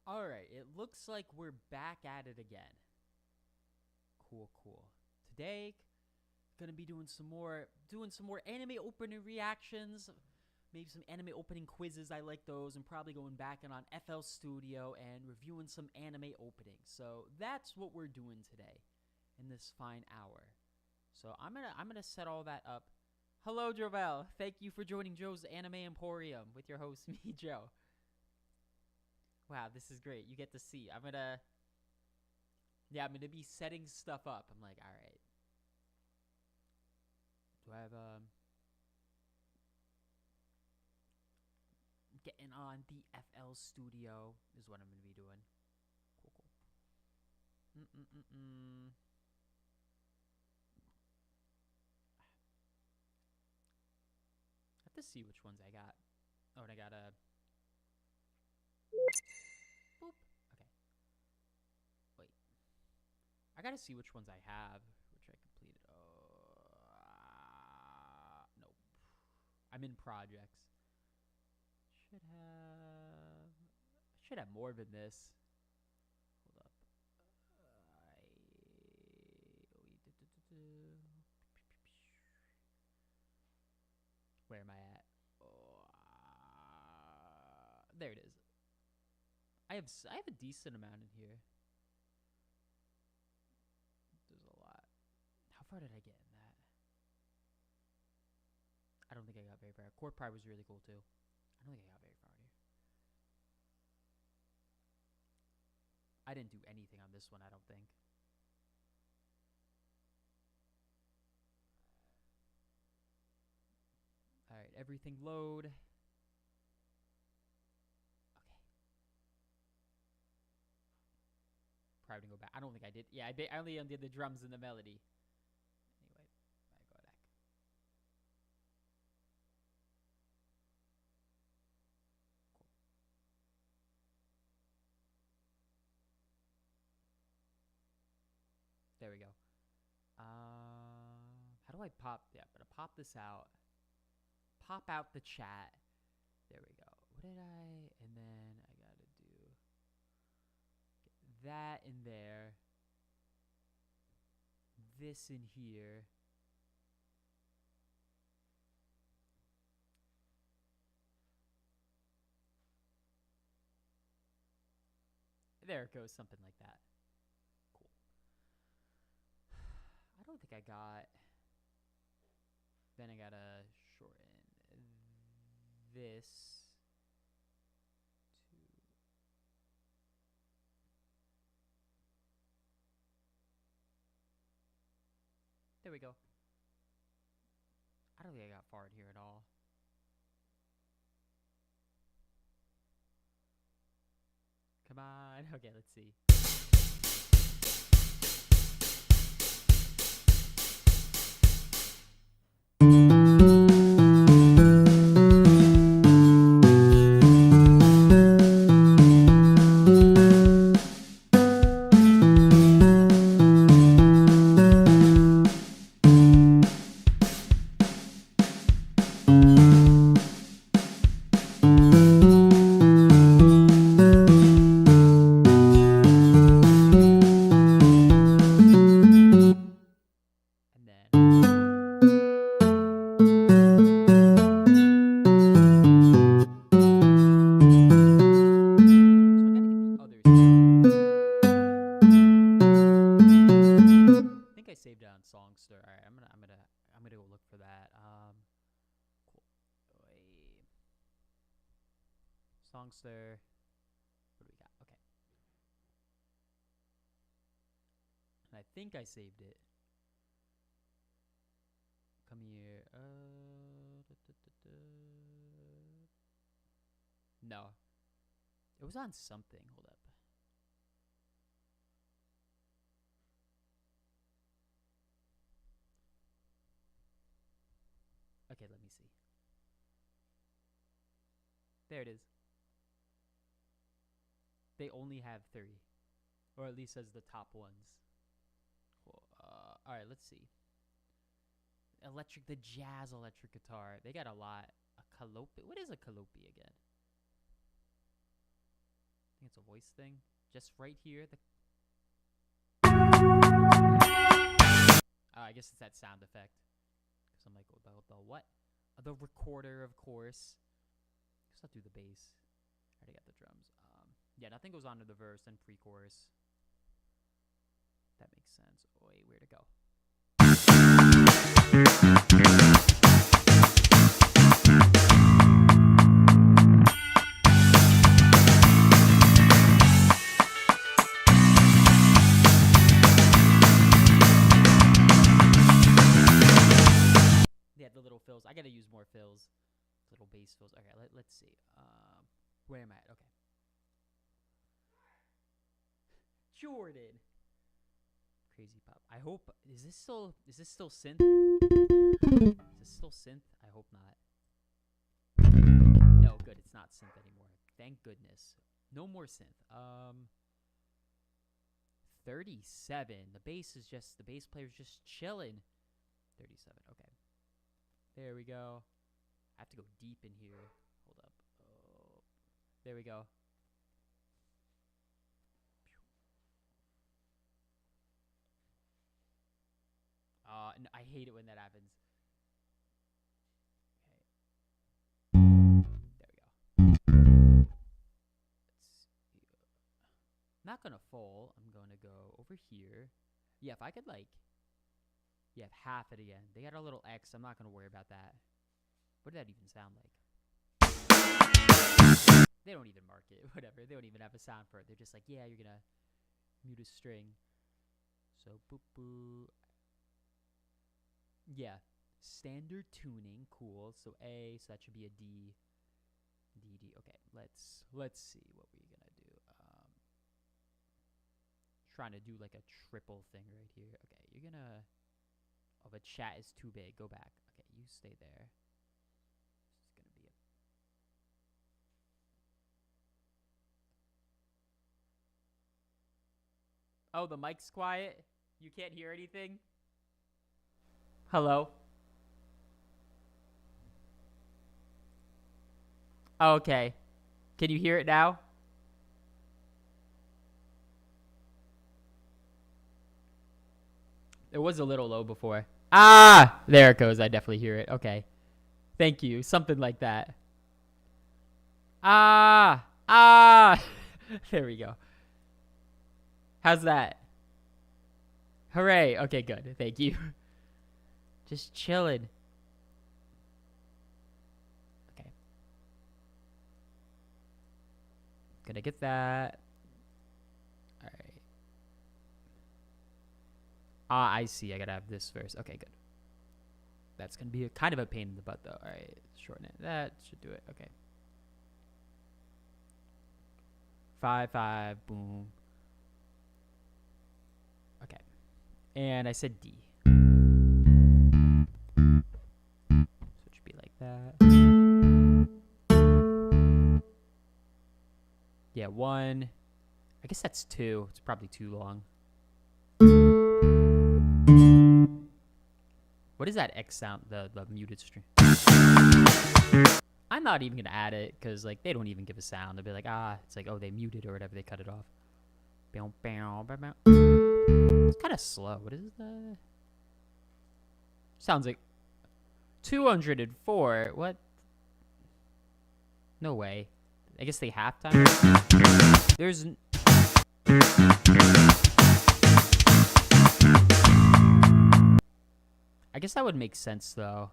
Alright, it looks like we're back at it again. Cool. Today, gonna be doing some more anime opening reactions, maybe some anime opening quizzes. I like those, and probably going back and on FL Studio and reviewing some anime openings. So that's what we're doing today in this fine hour. So I'm gonna set all that up. Hello, Jovel. Thank you for joining Joe's Anime Emporium with your host, me, Joe. Wow, this is great. You get to see. I'm gonna be setting stuff up. I'm like, all right. Do I have getting on the FL Studio is what I'm gonna be doing. Cool. I have to see which ones I got. Oh, and I got a boop. Okay. Wait. I gotta see which ones I have, which I completed. Nope. I'm in projects. Should have more than this. Hold up. Where am I at? There it is. I have a decent amount in here. There's a lot. How far did I get in that? I don't think I got very far. Core Pride was really cool too. I don't think I got very far here. I didn't do anything on this one, I don't think. Alright, everything load. Okay. Probably didn't go back. I don't think I did. Yeah, I only undid the drums and the melody. Anyway, I go back. Cool. There we go. How do I pop? Yeah, I'm gonna pop this out. Pop out the chat. There we go. What did I? And then I gotta do get that in there. This in here. There it goes, something like that. Cool. I don't think I got. Then I gotta shorten this to. There we go. I don't think I got far in here at all. Come on. Okay, let's see. Saved it on Songster. All right, I'm gonna go look for that. Cool. Songster. What do we got? Okay. And I think I saved it. Come here. No. It was on something. Hold up. Okay, let me see. There it is. They only have 3. Or at least as the top ones. Cool. Alright, let's see. The jazz electric guitar. They got a lot. A calliope. What is a calliope again? I think it's a voice thing. Just right here. I guess it's that sound effect. Because I'm like, the what? The recorder, of course. I guess I'll do the bass. I already got the drums. Yeah, nothing goes on to the verse and pre-chorus. That makes sense. Wait, where to go? Yeah, the little fills. I gotta use more fills. Little bass fills. Okay, let's see. Where am I at? Okay. Jordan. Crazy pop. I hope is this still synth? Is this still synth? I hope not. No, good. It's not synth anymore. Thank goodness. No more synth. 37. The bass player's just chilling. 37. Okay. There we go. I have to go deep in here. Hold up. Oh. There we go. No, I hate it when that happens. Okay. There we go. Not gonna fall. I'm gonna go over here. Yeah, if I could half it again. They got a little X. I'm not gonna worry about that. What did that even sound like? They don't even mark it. Whatever. They don't even have a sound for it. They're just like, yeah, you're gonna mute a string. So boop boop. Yeah, standard tuning, cool. So A, so that should be a D. D D. Okay, let's see what we're gonna do. Trying to do like a triple thing right here. Okay, you're gonna. Oh, but chat is too big. Go back. Okay, you stay there. It's gonna be a. Oh, the mic's quiet. You can't hear anything. Hello. Oh, okay. Can you hear it now? It was a little low before. Ah! There it goes. I definitely hear it. Okay. Thank you. Something like that. Ah! Ah! There we go. How's that? Hooray. Okay, good. Thank you. Just chilling. Okay. Gonna get that. Alright. Ah, I see. I gotta have this first. Okay, good. That's gonna be kind of a pain in the butt, though. Alright, shorten it. That should do it. Okay. 5 5. Boom. Okay. And I said D. So it should be like that. Yeah, 1. I guess that's 2. It's probably too long. What is that X sound? The muted string. I'm not even gonna add it because like they don't even give a sound. They'll be like, it's like, oh, they muted or whatever. They cut it off. It's kind of slow. What is that? Sounds like 204. What? No way. I guess they halftime. There's. I guess that would make sense though.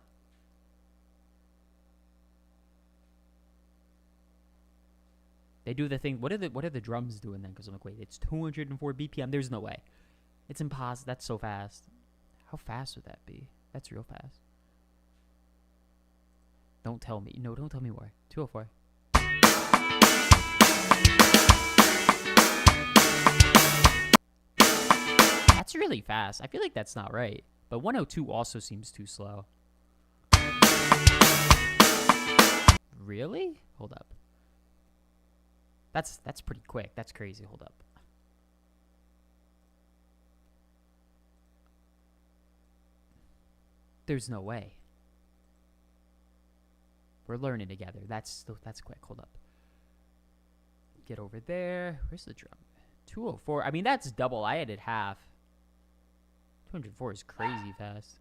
They do the thing. What are the drums doing then? Because I'm like, wait, it's 204 BPM. There's no way. It's impossible. That's so fast. How fast would that be? That's real fast. Don't tell me. No, don't tell me more. 204. That's really fast. I feel like that's not right. But 102 also seems too slow. Really? Hold up. That's pretty quick. That's crazy. Hold up. There's no way. We're learning together. That's quick. Hold up. Get over there. Where's the drum? 204. I mean, that's double. I added half. 204 is crazy fast.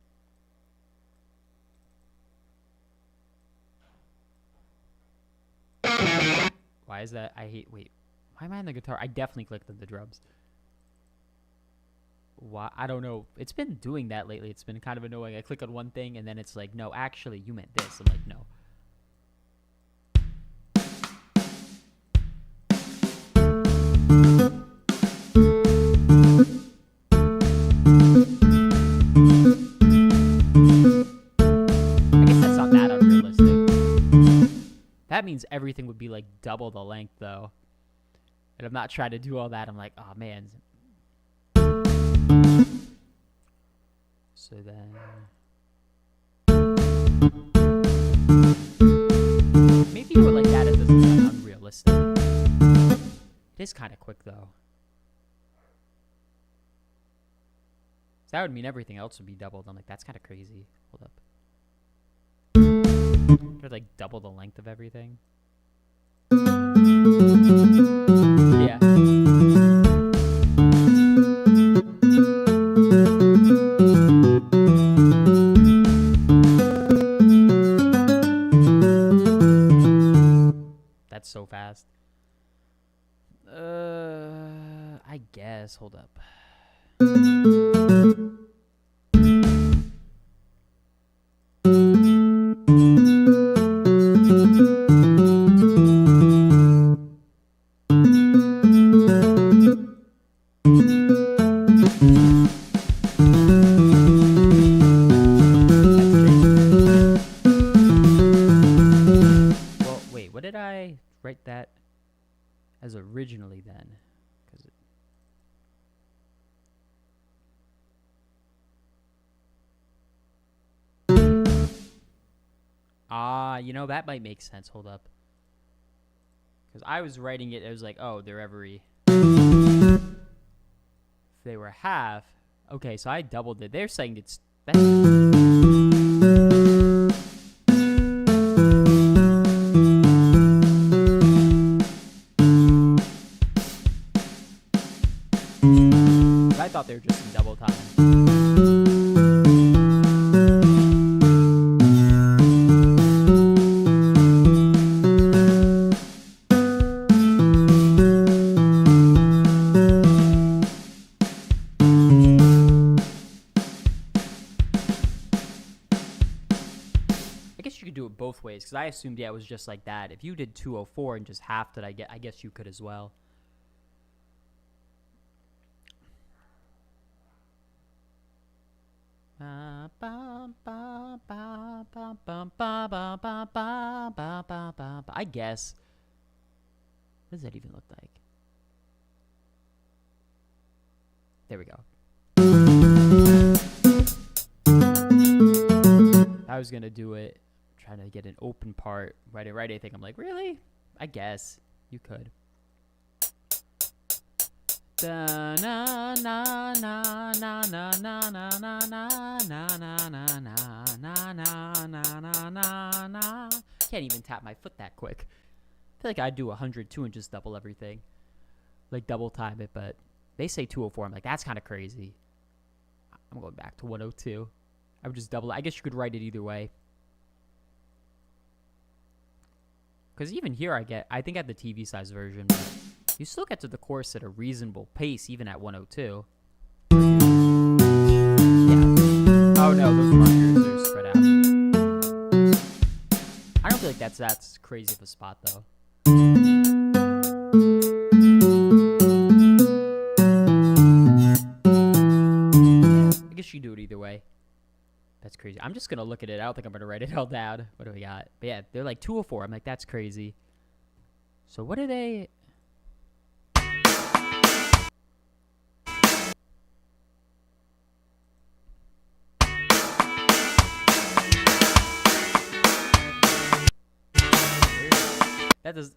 Why is that? I hate. Wait. Why am I on the guitar? I definitely clicked on the drums. Why? I don't know. It's been doing that lately. It's been kind of annoying. I click on one thing and then it's like, no, actually, you meant this. I'm like, no. I guess that's not that unrealistic. That means everything would be like double the length, though. And I'm not trying to do all that. I'm like, oh, man. So then... maybe do it like that. It doesn't sound unrealistic. It is kind of quick, though. So that would mean everything else would be doubled. I'm like, that's kind of crazy. Hold up. Or like double the length of everything. Yeah. That's so fast. I guess. Hold up. Well, wait, what did I write that as originally then? Because you know, that might make sense. Hold up. Because I was writing it, it was like, oh, they're every... if they were half... okay, so I doubled it. They're saying it's... I thought they were just in double time. Both ways, because I assumed, yeah, it was just like that. If you did 204 and just halved it, I guess you could as well. I guess. What does that even look like? There we go. I was gonna do it, trying to get an open part, write anything. I'm like, really? I guess you could. Da na na na na na na na na na na na na na na na na na. Can't even tap my foot that quick. I feel like I'd do 102 and just double everything, like double time it. But they say 204. I'm like, that's kind of crazy. I'm going back to 102. I would just double it. I guess you could write it either way. Because even here I think at the TV size version, but you still get to the chorus at a reasonable pace, even at 102. Yeah. Oh no, those markers are spread out. I don't feel like that's crazy of a spot, though. I guess you do it either way. That's crazy. I'm just going to look at it. I don't think I'm going to write it all down. What do we got? But yeah, they're like 204. I'm like, that's crazy. So what are they... that does...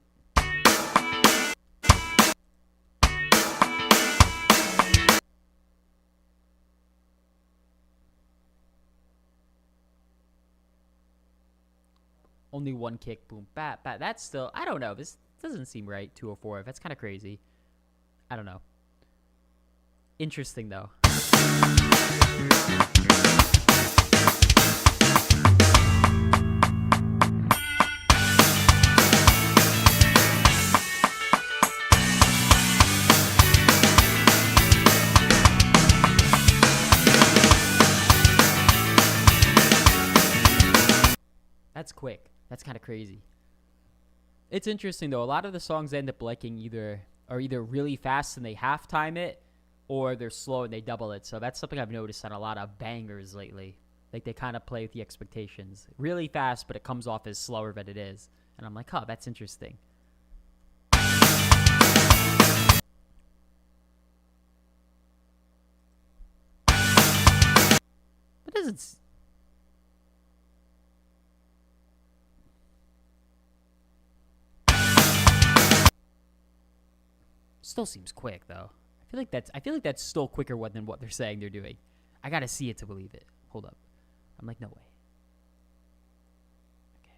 only one kick, boom, bat. That's still, I don't know. This Doesn't seem right. 204. That's kind of crazy. I don't know. Interesting though. That's quick. That's kind of crazy. It's interesting though. A lot of the songs end up liking either really fast and they half time it, or they're slow and they double it. So that's something I've noticed on a lot of bangers lately. Like they kind of play with the expectations. Really fast, but it comes off as slower than it is. And I'm like, huh, that's interesting. But doesn't... Still seems quick though. I feel like that's still quicker than what they're saying they're doing. I gotta see it to believe it. Hold up. I'm like, no way. Okay.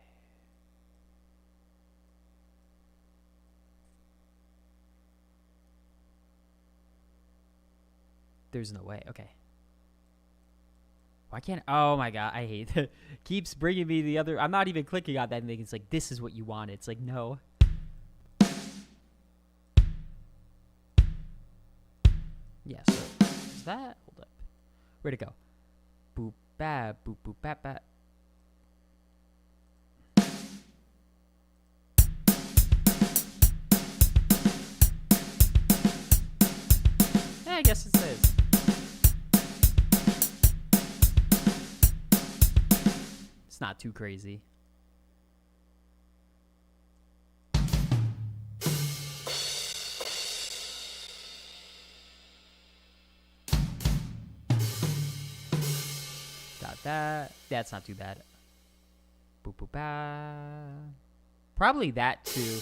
There's no way. Okay. Why can't... Oh my god, I hate it. Keeps bringing me the other... I'm not even clicking on that thing. It's like, this is what you wanted. It's like, no. Yeah, so is that? Hold up. Where'd it go? Boop, bap, boop, boop, bap, bap. Yeah, I guess it says. It's not too crazy. That's not too bad. Boop, boop, ba. Probably that too.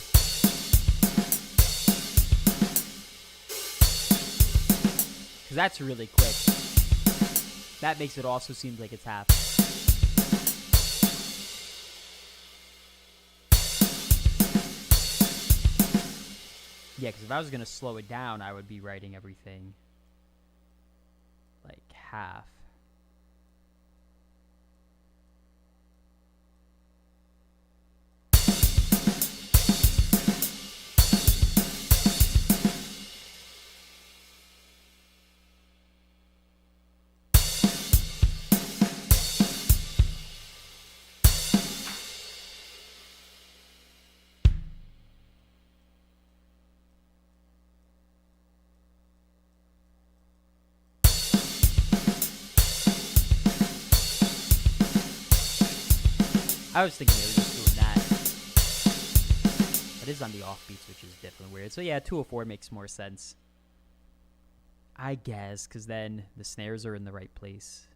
Because that's really quick. That makes it also seem like it's half. Yeah, because if I was going to slow it down, I would be writing everything like half. I was thinking they were just doing that. It is on the offbeats, which is definitely weird. So yeah, 204 makes more sense. I guess, because then the snares are in the right place.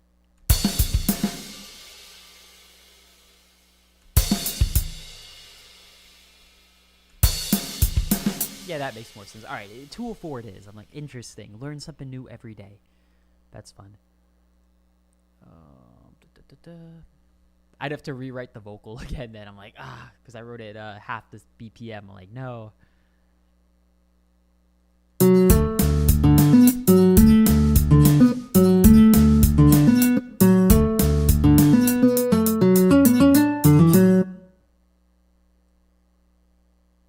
Yeah, that makes more sense. All right, 204 it is. I'm like, interesting. Learn something new every day. That's fun. I'd have to rewrite the vocal again then. I'm like, because I wrote it half the BPM. I'm like, no.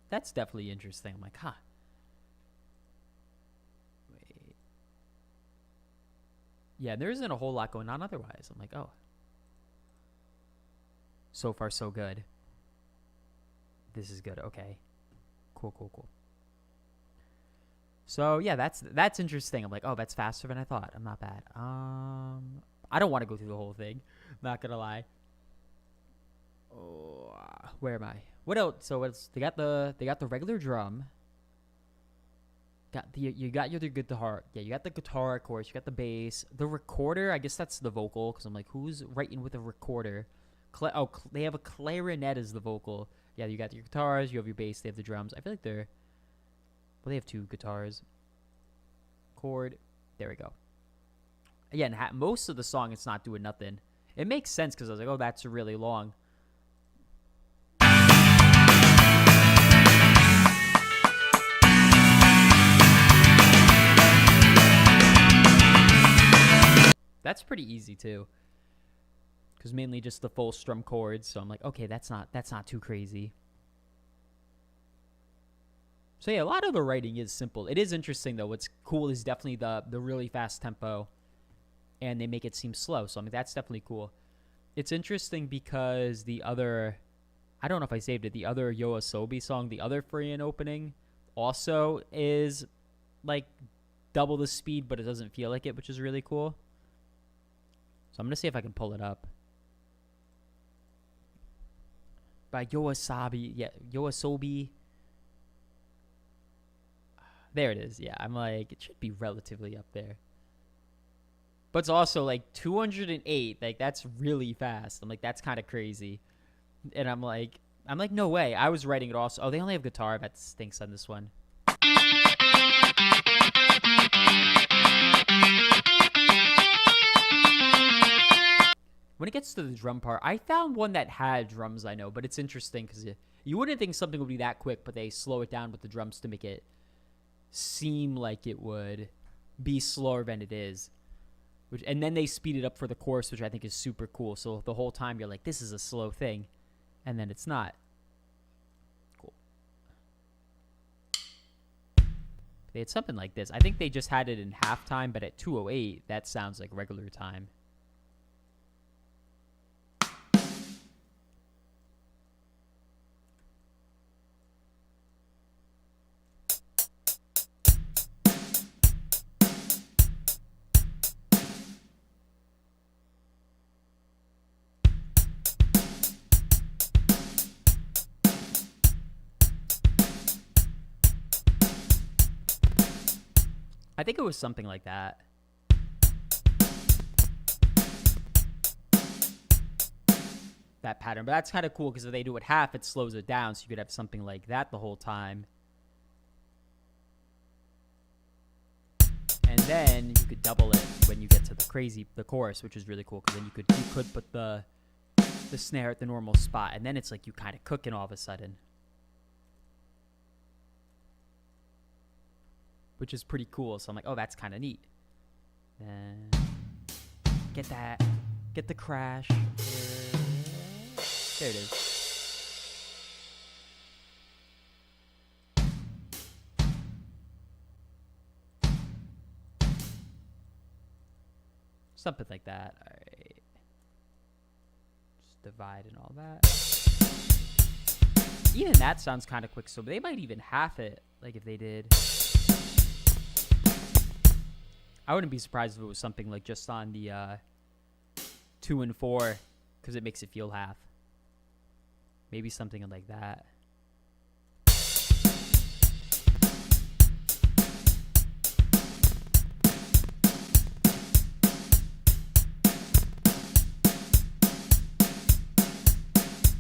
That's definitely interesting. I'm like, huh. Wait. Yeah, there isn't a whole lot going on otherwise. I'm like, oh. So far, so good. This is good. Okay. Cool. So, yeah, that's interesting. I'm like, oh, that's faster than I thought. I'm not bad. I don't want to go through the whole thing. Not going to lie. Oh, where am I? What else? So, they got the regular drum. You got your guitar. Yeah, you got the guitar, of course. You got the bass. The recorder, I guess that's the vocal. Because I'm like, who's writing with a recorder? They have a clarinet as the vocal. Yeah, you got your guitars, you have your bass, they have the drums. I feel like they have two guitars. Chord. There we go. Again, most of the song, it's not doing nothing. It makes sense because I was like, oh, that's really long. That's pretty easy too. Because mainly just the full strum chords. So I'm like, okay, that's not too crazy. So yeah, a lot of the writing is simple. It is interesting though. What's cool is definitely the really fast tempo, and they make it seem slow. So I mean, that's definitely cool. It's interesting because the other, I don't know if I saved it, the other Yoasobi song, the other Freudian opening, also is like double the speed, but it doesn't feel like it, which is really cool. So I'm gonna see if I can pull it up. By Yoasobi, yeah, Yoasobi. There it is. Yeah, I'm like, it should be relatively up there. But it's also like 208. Like, that's really fast. I'm like, that's kind of crazy. And I'm like, no way. I was writing it also. Oh, they only have guitar. That stinks on this one. When it gets to the drum part, I found one that had drums, I know. But it's interesting because you wouldn't think something would be that quick, but they slow it down with the drums to make it seem like it would be slower than it is, and then they speed it up for the chorus, which I think is super cool. So the whole time you're like, this is a slow thing, and then it's not. Cool. They had something like this. I think they just had it in halftime, but at 2:08 that sounds like regular time. I think it was something like that. That pattern. But that's kind of cool because if they do it half, it slows it down. So you could have something like that the whole time. And then you could double it when you get to the chorus, which is really cool because then you could put the snare at the normal spot. And then it's like you kind of cooking all of a sudden. Which is pretty cool. So I'm like, oh, that's kind of neat. And get the crash. There it is. Something like that. All right. Just divide and all that. Even that sounds kind of quick. So they might even half it, like if they did. I wouldn't be surprised if it was something like just on the 2 and 4, because it makes it feel half. Maybe something like that.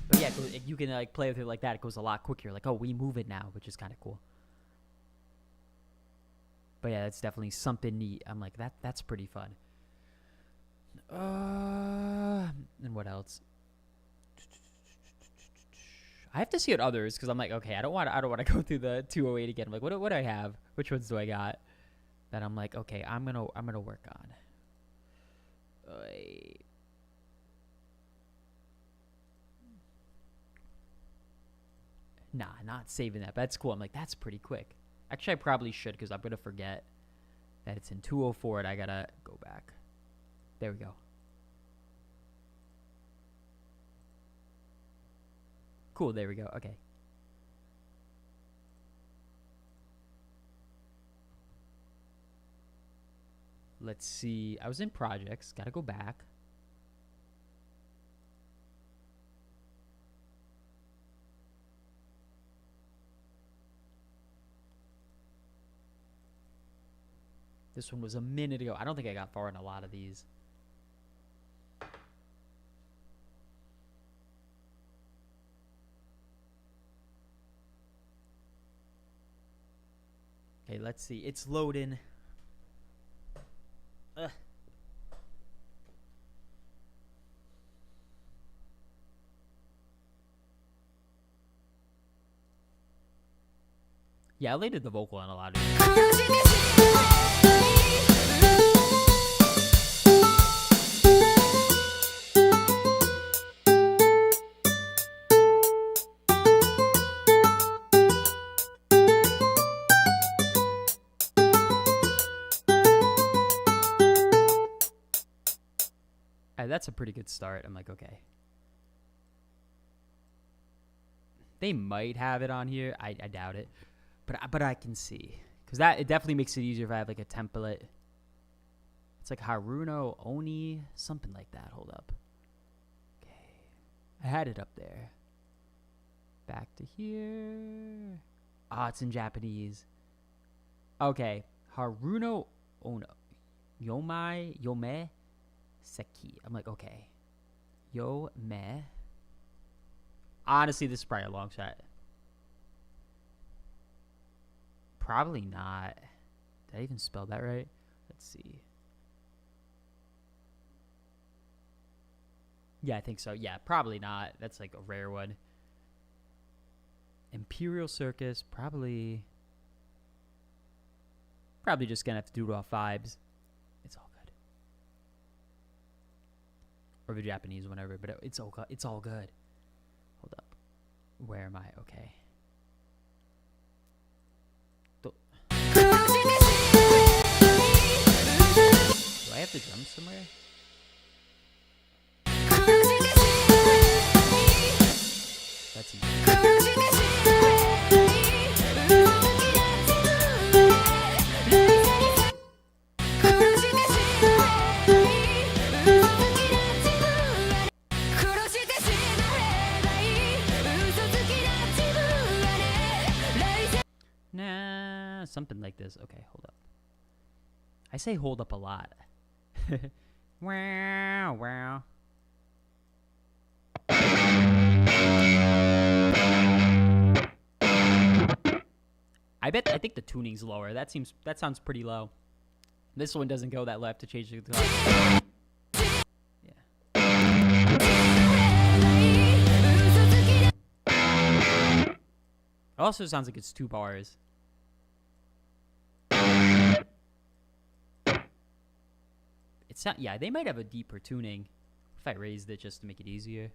But yeah, you can like play with it like that. It goes a lot quicker. Like, oh, we move it now, which is kind of cool. But yeah, that's definitely something neat. I'm like, that's pretty fun. And what else? I have to see what others, because I'm like, okay, I don't want to go through the 208 again. I'm like, what do I have? Which ones do I got? That I'm like, okay, I'm gonna work on. Nah, not saving that. But that's cool. I'm like, that's pretty quick. Actually, I probably should, because I'm going to forget that it's in 204 and I got to go back. There we go. Cool, there we go. Okay. Let's see. I was in projects. Got to go back. This one was a minute ago. I don't think I got far in a lot of these. Okay, let's see. It's loading. Yeah, I did the vocal on a lot of these. That's a pretty good start. I'm like, okay. They might have it on here. I doubt it. But I can see. Because it definitely makes it easier if I have like a template. It's like Haruno Oni, something like that. Hold up. Okay. I had it up there. Back to here. Ah, it's in Japanese. Okay. Haruno Ono. Yome Seki. I'm like, okay. Yome. Honestly, this is probably a long shot. Probably not. Did I even spell that right? Let's see. Yeah, I think so. Yeah, probably not. That's like a rare one. Imperial Circus, probably just gonna have to do it off vibes. It's all good. Or the Japanese, whatever. But it's all good. It's all good. Hold up. Where am I? Okay. Do I have to jump somewhere? That's easy. Nah, something like this. Okay, hold up. I say hold up a lot. Wow, wow. I think the tuning's lower. That sounds pretty low. This one doesn't go that low. I have to change the guitar. Yeah. Also sounds like it's 2 bars. Yeah, they might have a deeper tuning. If I raised it just to make it easier.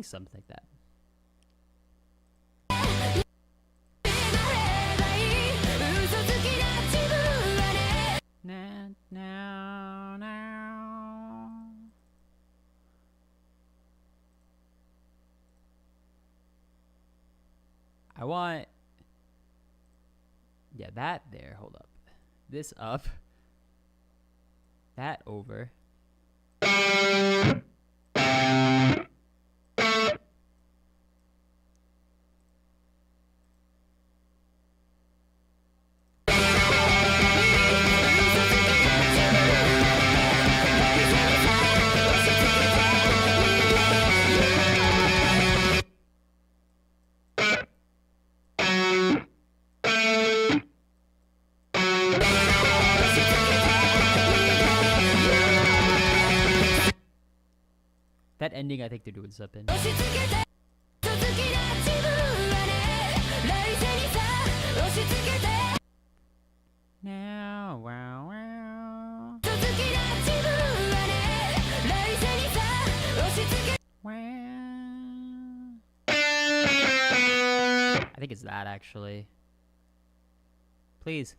Something like that. I want, yeah, that there. Hold up. This up. That over. That ending, I think they're doing something. Now, wow, wow. I think it's that, actually. Please.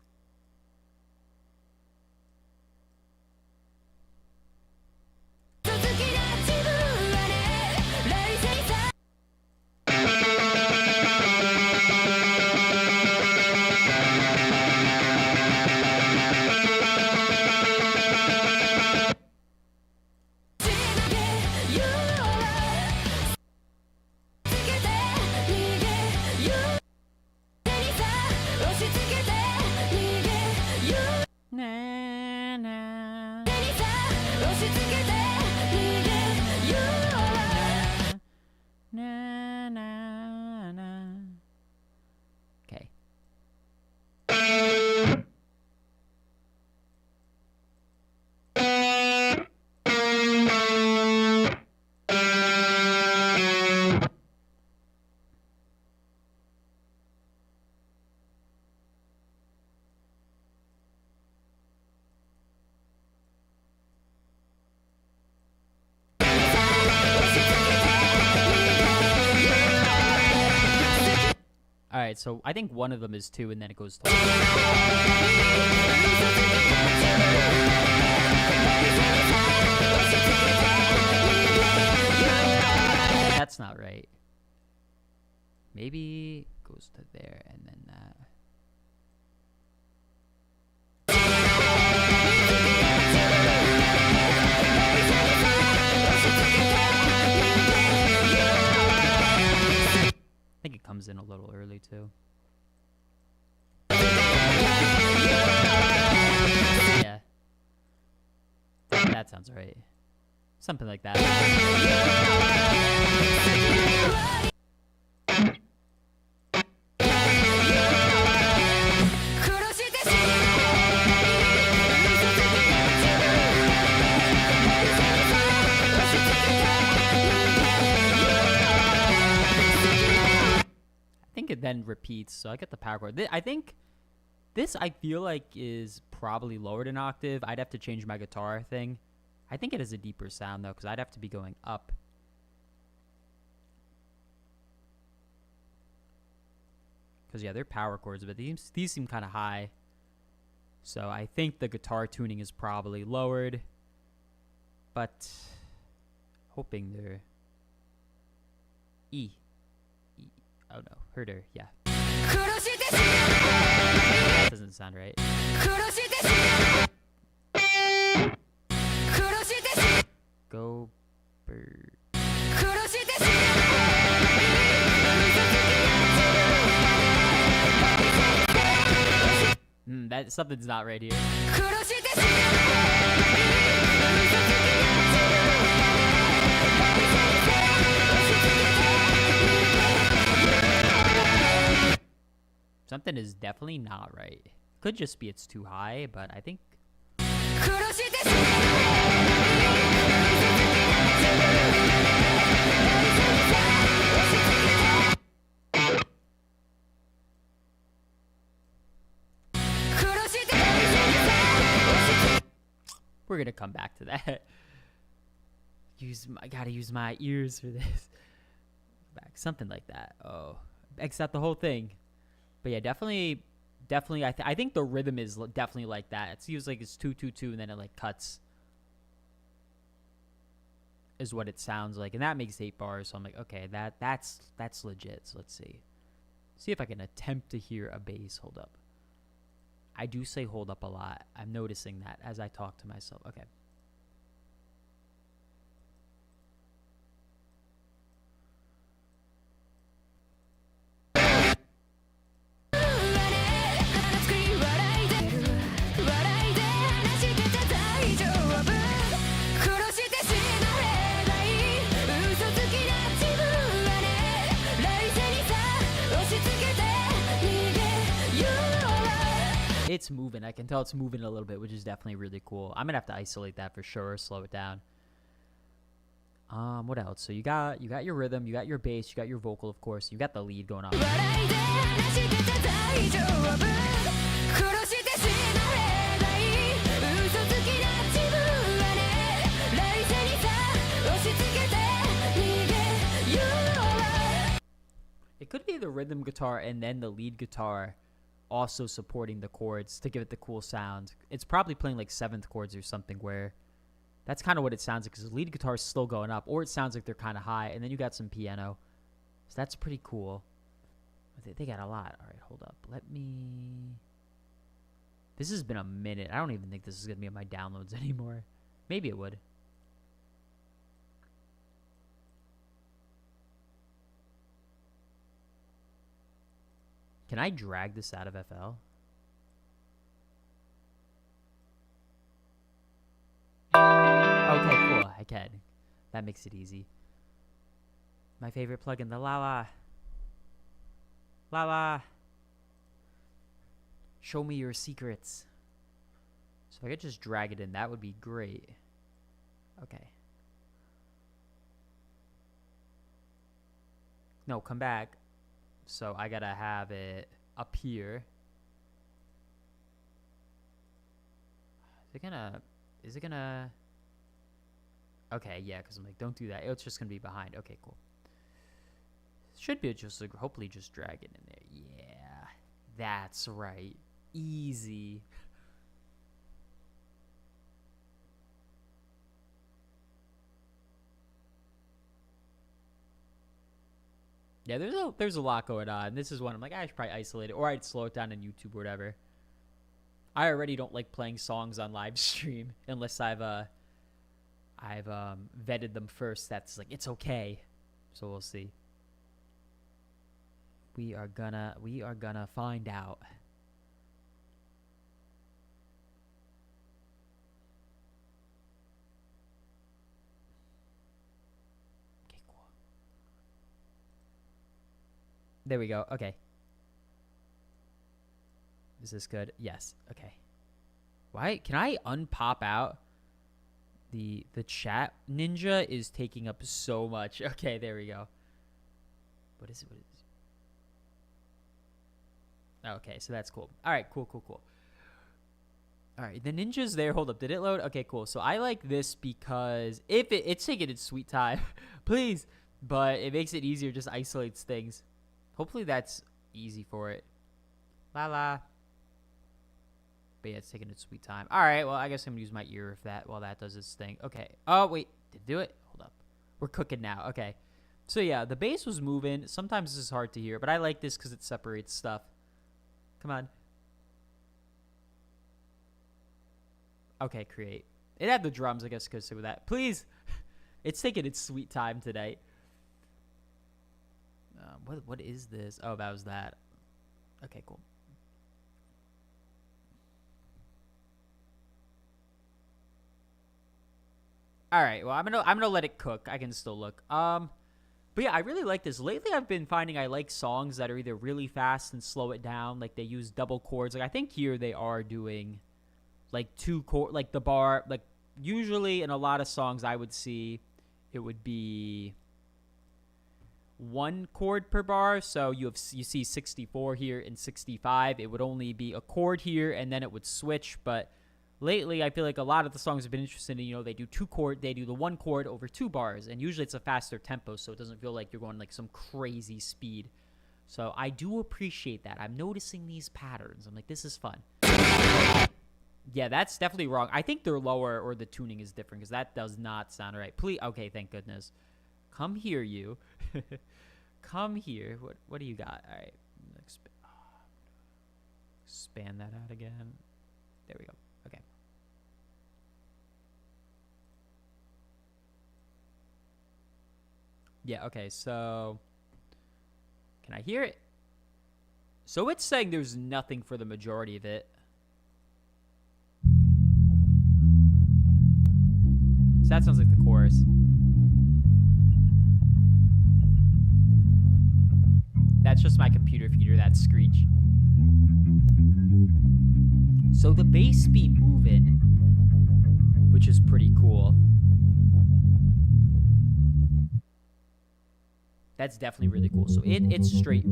right? So I think one of them is 2, and then it goes to. That's not right. Maybe it goes to there and then that. I think it comes in a little early too. Yeah. That sounds right. Something like that. I think it then repeats, so I get the power chord. I think this, I feel like, is probably lowered an octave. I'd have to change my guitar thing. I think it has a deeper sound, though, because I'd have to be going up. Because, yeah, they're power chords, but these seem kind of high. So I think the guitar tuning is probably lowered. But hoping they're E. Oh no, herder, yeah. That doesn't sound right. Go bird. That something's not right here. Something is definitely not right. Could just be it's too high, but I think. We're gonna come back to that. I gotta use my ears for this. Back something like that. Oh, except the whole thing. But yeah, definitely. I think the rhythm is definitely like that. It seems like it's 2-2-2, and then it like cuts. Is what it sounds like, and that makes 8 bars. So I'm like, okay, that's legit. So let's see if I can attempt to hear a bass. Hold up. I do say hold up a lot. I'm noticing that as I talk to myself. Okay. It's moving. I can tell it's moving a little bit, which is definitely really cool. I'm gonna have to isolate that for sure, slow it down. What else? So you got your rhythm, you got your bass, you got your vocal, of course. You got the lead going on. It could be the rhythm guitar and then the lead guitar also supporting the chords to give it the cool sound. It's probably playing like 7th chords or something, where that's kind of what it sounds like, because the lead guitar is still going up, or it sounds like they're kind of high, and then you got some piano. So that's pretty cool. They got a lot. All right, hold up. This has been a minute. I don't even think this is going to be on my downloads anymore. Maybe it would. Can I drag this out of FL? Okay, cool. I can. That makes it easy. My favorite plugin, the Lala. Lala. Show me your secrets. So if I could just drag it in, that would be great. Okay. No, come back. So I gotta have it up here. Is it gonna? Okay, yeah, because I'm like, don't do that. It's just gonna be behind. Okay, cool. Should be just like, hopefully just drag it in there. Yeah, that's right. Easy. Yeah, there's a lot going on. This is one I'm like, I should probably isolate it, or I'd slow it down on YouTube or whatever. I already don't like playing songs on live stream unless I've vetted them first. That's like, it's okay. So we'll see. We are gonna find out. Okay, cool. There we go. Okay. Is this good? Yes. Okay. Why can I unpop out? The chat ninja is taking up so much. Okay, there we go. What is it? What is it? Okay, so that's cool. All right, cool. All right, the ninja's there. Hold up, did it load? Okay, cool. So I like this because if it's taking its sweet time, please, but it makes it easier. Just isolates things. Hopefully that's easy for it. La la. But yeah, it's taking its sweet time. All right, well, I guess I'm gonna use my ear while that does its thing. Okay. Oh wait, did it do it? Hold up. We're cooking now. Okay. So yeah, the bass was moving. Sometimes this is hard to hear, but I like this because it separates stuff. Come on. Okay, create. It had the drums, I guess, because with that. Please. It's taking its sweet time today. What is this? Oh, that was that. Okay, cool. All right. Well, I'm gonna let it cook. I can still look. But yeah, I really like this. Lately, I've been finding I like songs that are either really fast and slow it down, like they use double chords. Like I think here they are doing, like two chord, like the bar. Like usually in a lot of songs, I would see it would be one chord per bar. So you see 64 here and 65. It would only be a chord here, and then it would switch. But lately, I feel like a lot of the songs have been interested in, they do they do the one chord over 2 bars, and usually it's a faster tempo, so it doesn't feel like you're going like some crazy speed. So I do appreciate that. I'm noticing these patterns. I'm like, this is fun. Yeah, that's definitely wrong. I think they're lower or the tuning is different because that does not sound right. Please, okay, thank goodness. Come here, you. Come here. What do you got? All right, expand that out again. There we go. Okay. Yeah, okay, so can I hear it? So it's saying there's nothing for the majority of it. So that sounds like the chorus. That's just my computer feeder, that screech. So the bass be moving, which is pretty cool. That's definitely really cool. So it's straight.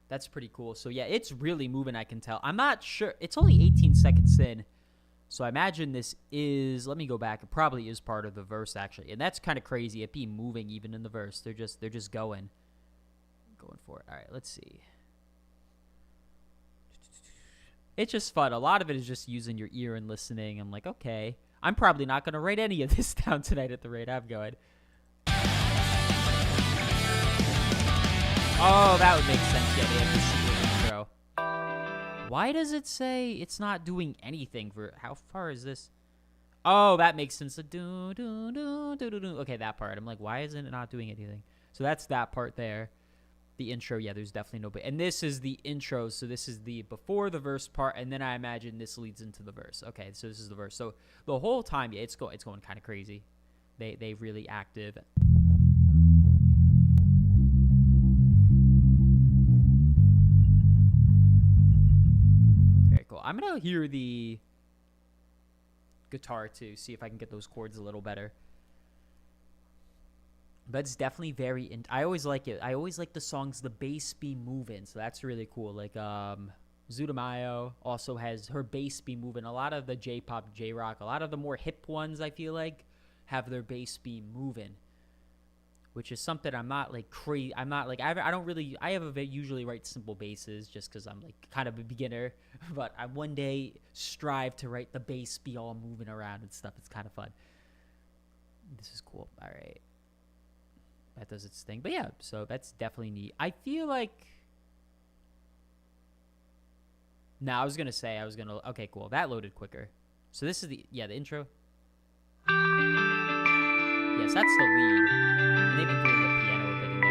That's pretty cool. So yeah, it's really moving, I can tell. I'm not sure. It's only 18 seconds in. So I imagine this is, let me go back. It probably is part of the verse actually. And that's kind of crazy. It be moving even in the verse. They're just going for it. All right, let's see. It's just fun. A lot of it is just using your ear and listening. I'm like, okay. I'm probably not going to write any of this down tonight at the rate I'm going. Oh, that would make sense. Yeah, they have to see the intro. Why does it say it's not doing anything for, how far is this? Oh, that makes sense. Do, do, do, do, do, do. Okay, that part. I'm like, why isn't it not doing anything? So that's that part there. The intro, yeah, there's definitely no, and this is the intro, so this is the before the verse part, and then I imagine this leads into the verse. Okay, so this is the verse. So the whole time, yeah, it's going kind of crazy. They really active. Very cool. I'm gonna hear the guitar too, see if I can get those chords a little better. But it's definitely very. I always like it. I always like the songs the bass be moving, so that's really cool. Like Zutamayo also has her bass be moving. A lot of the J-pop, J-rock, a lot of the more hip ones, I feel like, have their bass be moving, which is something I'm not like crazy. I'm not like I don't really. I have usually write simple basses just because I'm like kind of a beginner. But I one day strive to write the bass be all moving around and stuff. It's kind of fun. This is cool. All right. That does its thing. But yeah, so that's definitely neat. I feel like... I was going to say, okay, cool. That loaded quicker. So this is the intro. Yes, that's the lead. And they've been doing the piano a bit in there.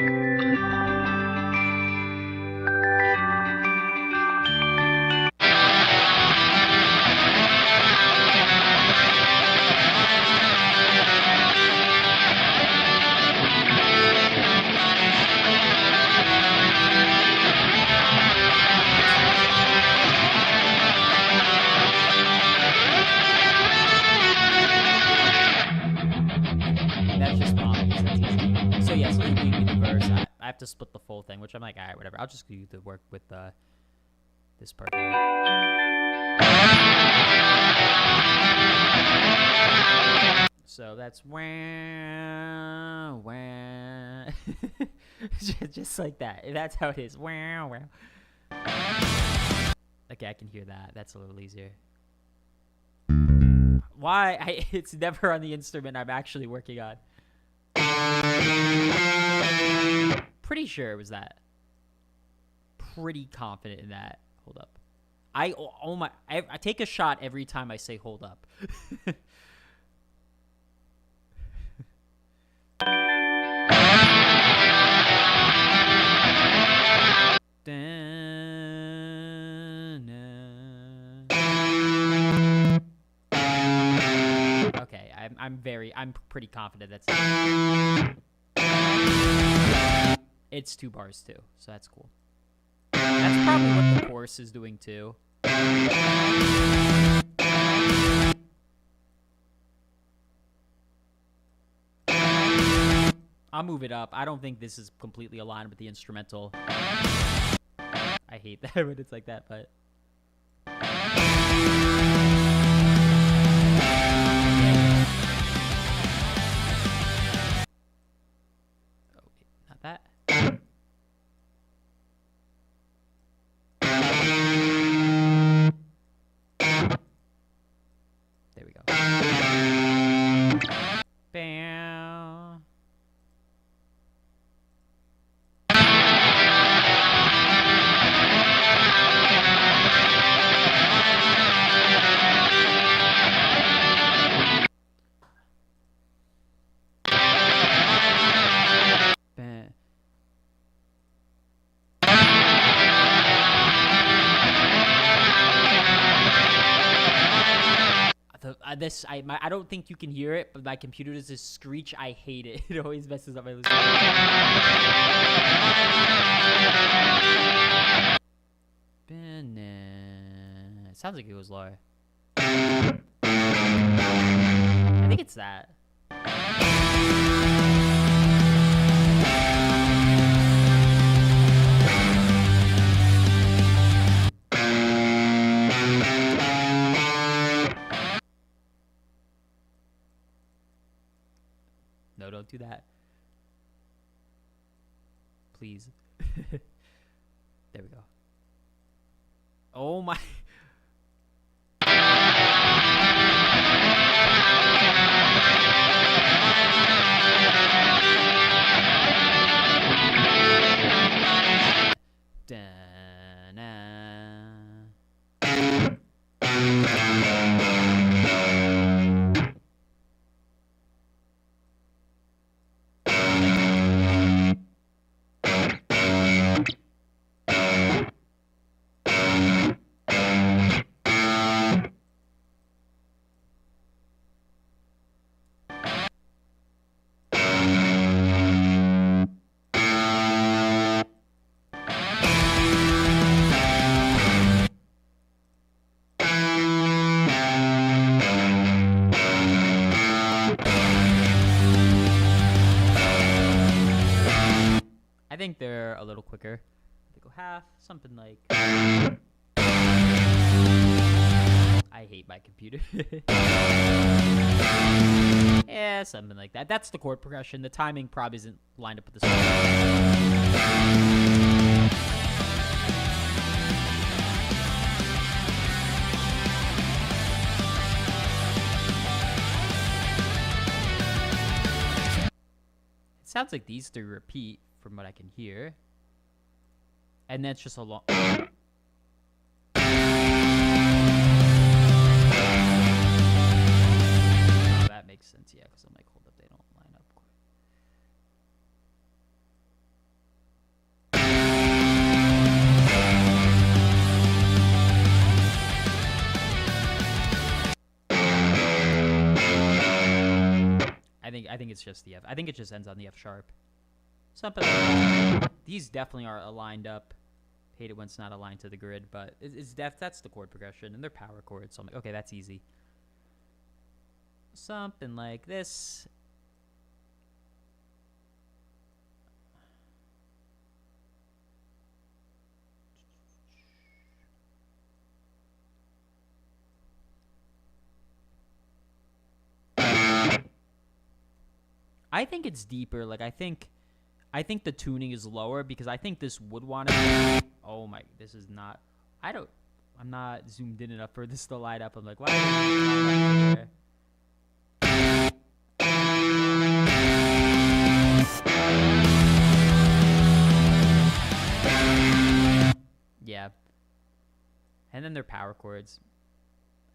So yes, we do the verse. I have to split the full thing, which I'm like, all right, whatever. I'll just do the work with this part. So that's just like that. That's how it is. Okay, I can hear that. That's a little easier. Why? It's never on the instrument I'm actually working on. Pretty sure it was that. Pretty confident in that. Hold up. I take a shot every time I say hold up. Okay, I'm pretty confident that's it. It's 2 bars too, so that's cool. That's probably what the chorus is doing too. I'll move it up. I don't think this is completely aligned with the instrumental. I hate that when it's like that, but... that. There we go. Bam. I don't think you can hear it, but my computer does this screech. I hate it. It always messes up my listening. It sounds like it goes lower. I think it's that. No, don't do that. Please. There we go. Oh my. a little quicker. They go half, something like. I hate my computer. Yeah, something like that. That's the chord progression. The timing probably isn't lined up with the song. It sounds like these three repeat from what I can hear. And then it's just a long... Makes sense, yeah, because I'm like, hold up, they don't line up quite. I think it's just the F. I think it just ends on the F sharp. Something like that. These definitely are aligned up. Hate it when it's not aligned to the grid, but that's the chord progression, and they're power chords, so I'm like, okay, that's easy. Something like this. I think it's deeper. Like I think the tuning is lower because I think this would want to. Oh my! This is not. I'm not zoomed in enough for this to light up. I'm like, why? Yeah. And then they're power chords.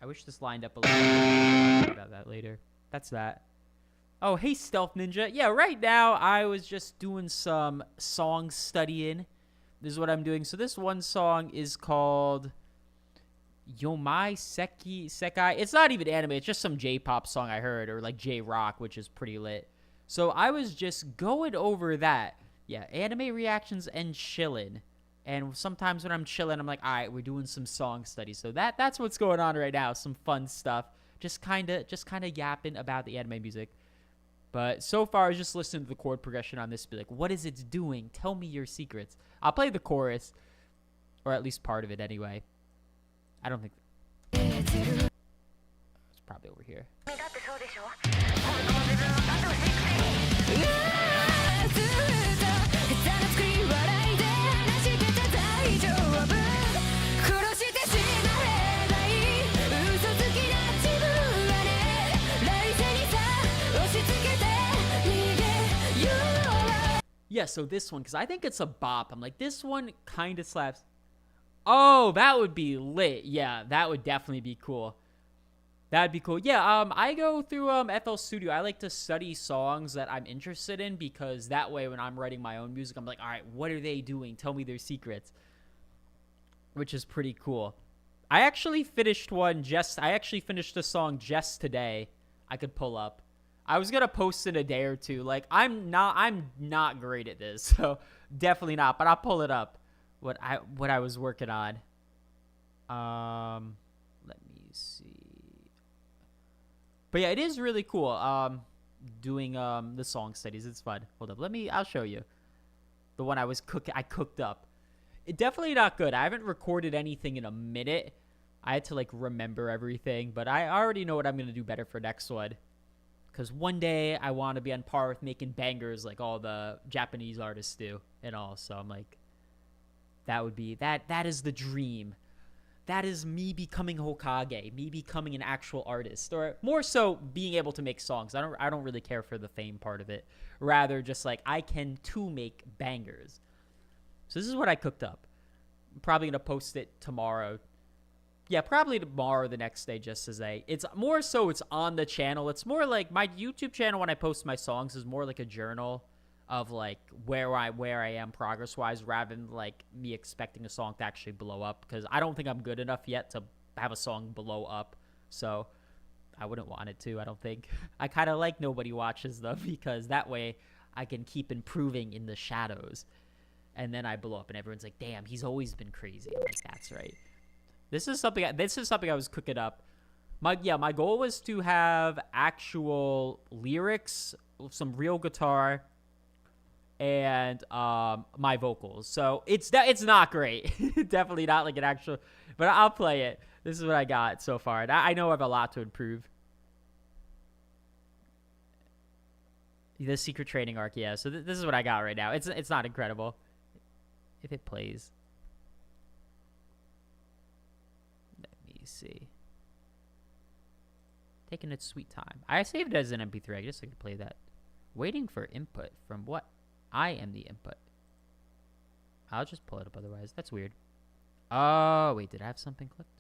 I wish this lined up a little bit. About that later. That's that. Oh, hey, Stealth Ninja. Yeah, right now I was just doing some song studying. This is what I'm doing. So this one song is called Yomai Sekai. It's not even anime. It's just some J-pop song I heard, or like J-rock, which is pretty lit. So I was just going over that. Yeah, anime reactions and chillin'. And sometimes when I'm chilling, I'm like, all right, we're doing some song studies. So that's what's going on right now. Some fun stuff. Just kind of yapping about the anime music. But so far, I was just listening to the chord progression on this. Be like, what is it doing? Tell me your secrets. I'll play the chorus, or at least part of it anyway. I don't think it's probably over here. Yeah, so this one, because I think it's a bop. I'm like, this one kind of slaps. Oh, that would be lit. Yeah, that would definitely be cool. That'd be cool. Yeah, I go through FL Studio. I like to study songs that I'm interested in because that way when I'm writing my own music, I'm like, all right, what are they doing? Tell me their secrets. Which is pretty cool. I actually finished a song just today. I could pull up. I was gonna post in a day or two. Like I'm not great at this, so definitely not. But I'll pull it up. What I was working on. Let me see. But yeah, it is really cool. Doing the song studies. It's fun. Hold up. I'll show you. The one I cooked up. It definitely not good. I haven't recorded anything in a minute. I had to like remember everything, but I already know what I'm gonna do better for next one. Because one day I want to be on par with making bangers like all the Japanese artists do and all. So I'm like, that is the dream. That is me becoming Hokage, me becoming an actual artist, or more so being able to make songs. I don't really care for the fame part of it. Rather just like I can too make bangers. So this is what I cooked up. I'm probably going to post it tomorrow. Yeah, probably tomorrow or the next day, just as it's more so it's on the channel. It's more like my YouTube channel when I post my songs is more like a journal of like where I am progress-wise rather than like me expecting a song to actually blow up because I don't think I'm good enough yet to have a song blow up. So I wouldn't want it to, I don't think. I kind of like nobody watches them because that way I can keep improving in the shadows. And then I blow up and everyone's like, damn, he's always been crazy. I'm like, that's right. This is something I was cooking up. My goal was to have actual lyrics, some real guitar, and my vocals. So it's not great. Definitely not like an actual, but I'll play it. This is what I got so far. And I know I have a lot to improve. The secret training arc, yeah. So this is what I got right now. It's not incredible. If it plays. Let me see. Taking its sweet time. I saved it as an MP3. I guess I could play that. Waiting for input from what? I am the input. I'll just pull it up otherwise. That's weird. Oh, wait. Did I have something clicked?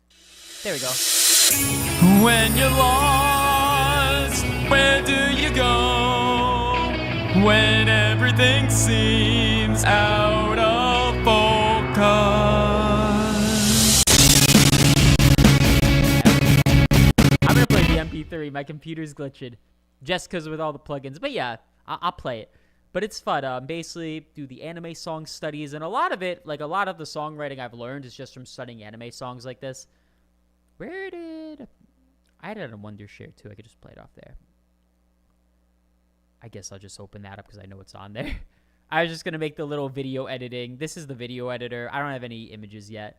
There we go. When you're lost, where do you go? When everything seems out of focus. I'm going to play the MP3. My computer's glitching. Just because with all the plugins. But yeah, I'll play it. But it's fun. Basically, do the anime song studies. And a lot of it, like a lot of the songwriting I've learned is just from studying anime songs like this. Where did... I had it on Wondershare too. I could just play it off there. I guess I'll just open that up because I know it's on there. I was just going to make the little video editing. This is the video editor. I don't have any images yet.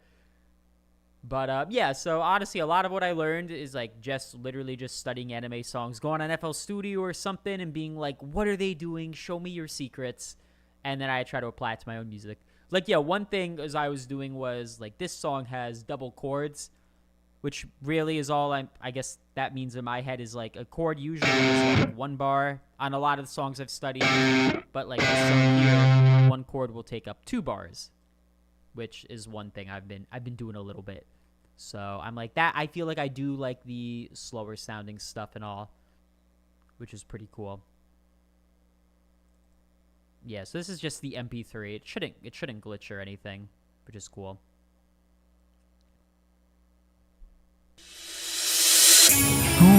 But yeah, so honestly, a lot of what I learned is like just literally just studying anime songs, going on FL Studio or something and being like, what are they doing? Show me your secrets. And then I try to apply it to my own music. Like, yeah, one thing as I was doing was like this song has double chords, which really is all I guess that means in my head is like a chord usually is like one bar on a lot of the songs I've studied. But like this song here, one chord will take up 2 bars, which is one thing I've been doing a little bit. So I'm like that. I feel like I do like the slower sounding stuff and all, which is pretty cool. Yeah, so this is just the MP3. It shouldn't glitch or anything, which is cool.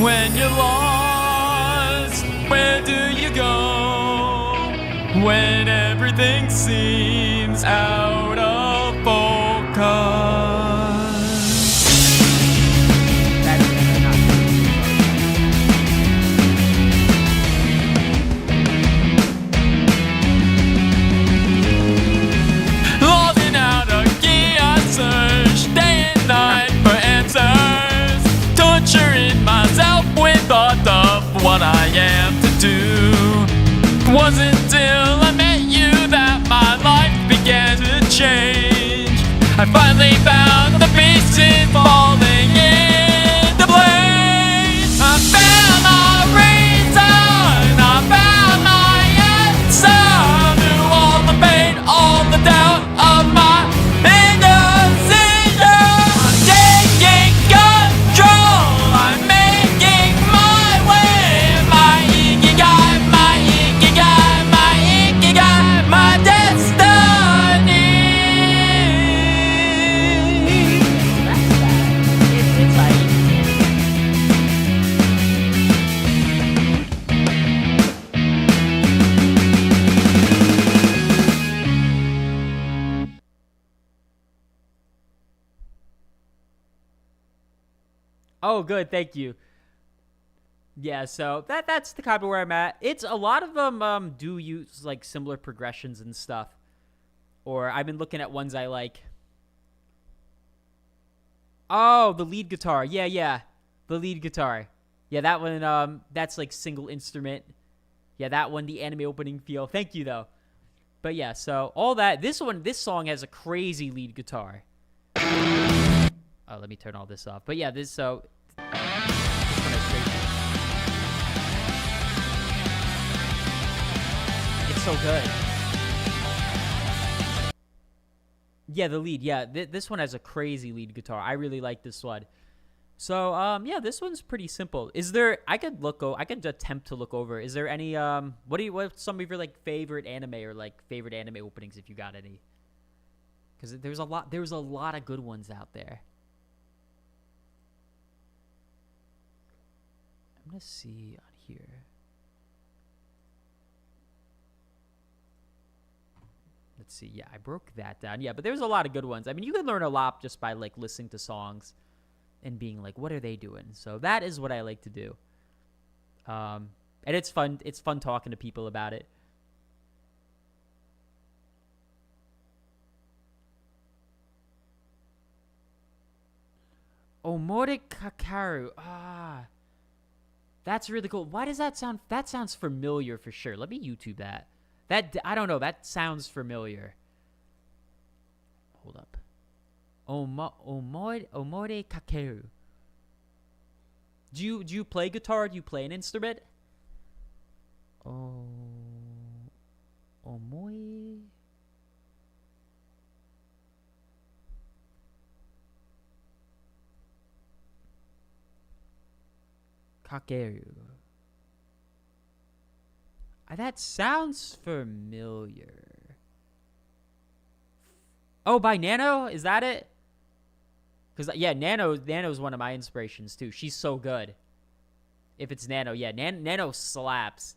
When you're lost, where do you go? When everything seems out of focus. Loading out a key I search day and night for answers. Torturing myself with thought of what I am to do. It wasn't till I met you that my life began to change. I finally found the pieces falling into place. I found my reason, I found my answer. Through all the pain, all the doubt of my indecision. I'm taking control, I'm making my way. My ikigai, my ikigai, my ikigai, my destiny. It's like oh, good, thank you. Yeah, so that's the kind of where I'm at. It's a lot of them do use like similar progressions and stuff. Or I've been looking at ones I like. Oh, the lead guitar. Yeah. The lead guitar. Yeah, that one that's like single instrument. Yeah, that one, the anime opening feel. Thank you though. But yeah, so all that this song has a crazy lead guitar. Oh, let me turn all this off. But yeah, this one is crazy. It's so good. Yeah, the lead. Yeah, this one has a crazy lead guitar. I really like this one. So, yeah, this one's pretty simple. Is there? I could attempt to look over. Is there any? What's some of your like favorite anime or like favorite anime openings if you got any? Because there's a lot of good ones out there. I'm gonna see on here. Let's see. Yeah, I broke that down. Yeah, but there's a lot of good ones. I mean, you can learn a lot just by like listening to songs and being like, what are they doing? So that is what I like to do. And it's fun. It's fun talking to people about it. Omori Kakaru. Ah. That's really cool. Why does that sound? That sounds familiar for sure. Let me YouTube that. I don't know. That sounds familiar. Hold up. Omori Kakeru. Do you play guitar? Do you play an instrument? Omoi. Kakeru. That sounds familiar. Oh, by Nano? Is that it? Because, yeah, Nano's one of my inspirations, too. She's so good. If it's Nano, yeah, Nano slaps.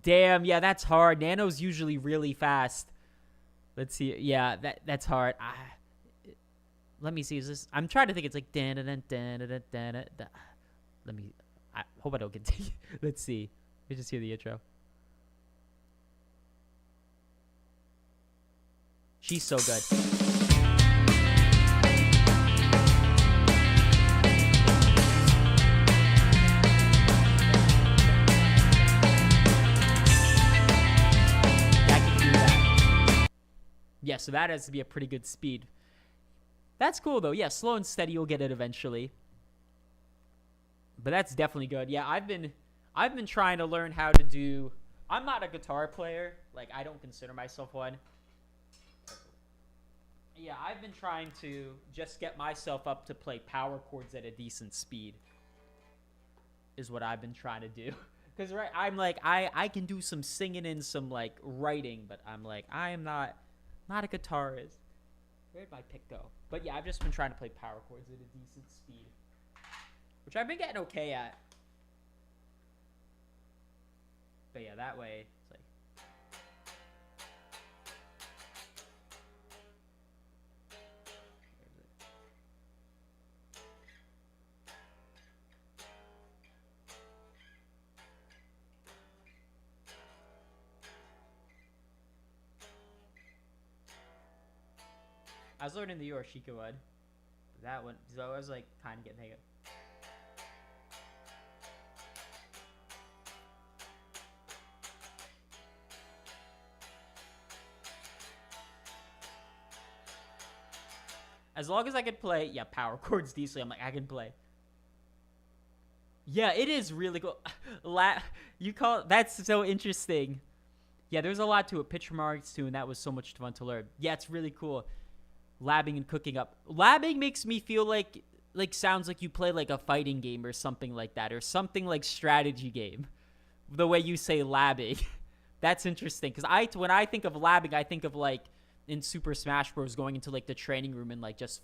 Damn, yeah, that's hard. Nano's usually really fast. Let's see. Yeah, that's hard. Let me see. Is this? I'm trying to think. It's like Let me. I hope I don't continue. Let's see. Let me just hear the intro. She's so good. I can do that. Yeah, so that has to be a pretty good speed. That's cool, though. Yeah, slow and steady, you'll get it eventually. But that's definitely good. Yeah, I've been trying to learn how to do... I'm not a guitar player. Like, I don't consider myself one. Yeah, I've been trying to just get myself up to play power chords at a decent speed. Is what I've been trying to do. Because, right, I'm like, I can do some singing and some, like, writing. But I'm like, I am not a guitarist. Where'd my pick go? But yeah, I've just been trying to play power chords at a decent speed. Which I've been getting okay at. But yeah, that way, it's like... I was learning the Yorushika one. That one, so I was like kind of getting hang of. As long as I can play, yeah, power chords decently, I'm like, I can play. Yeah, it is really cool. You call that's so interesting. Yeah, there's a lot to it. Pitch marks too, and that was so much fun to learn. Yeah, it's really cool. Labbing and cooking up. Labbing makes me feel like sounds like you play like a fighting game or something like that, or something like strategy game. The way you say labbing, that's interesting. Because when I think of labbing, I think of like in Super Smash Bros. Going into like the training room and like just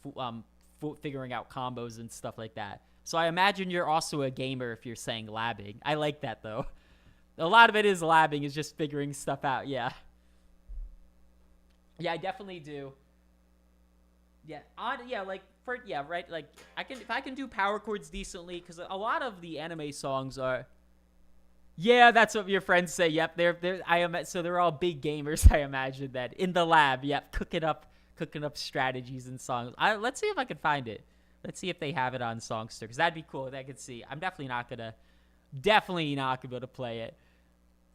figuring out combos and stuff like that. So I imagine you're also a gamer if you're saying labbing. I like that though. A lot of it is labbing, is just figuring stuff out. Yeah. Yeah, I definitely do. Yeah, right. Like if I can do power chords decently, because a lot of the anime songs are. Yeah, that's what your friends say. Yep, so they're all big gamers. I imagine that in the lab. Yep, cooking up strategies and songs. Let's see if I can find it. Let's see if they have it on Songster, because that'd be cool. I could see. I'm definitely not gonna be able to play it.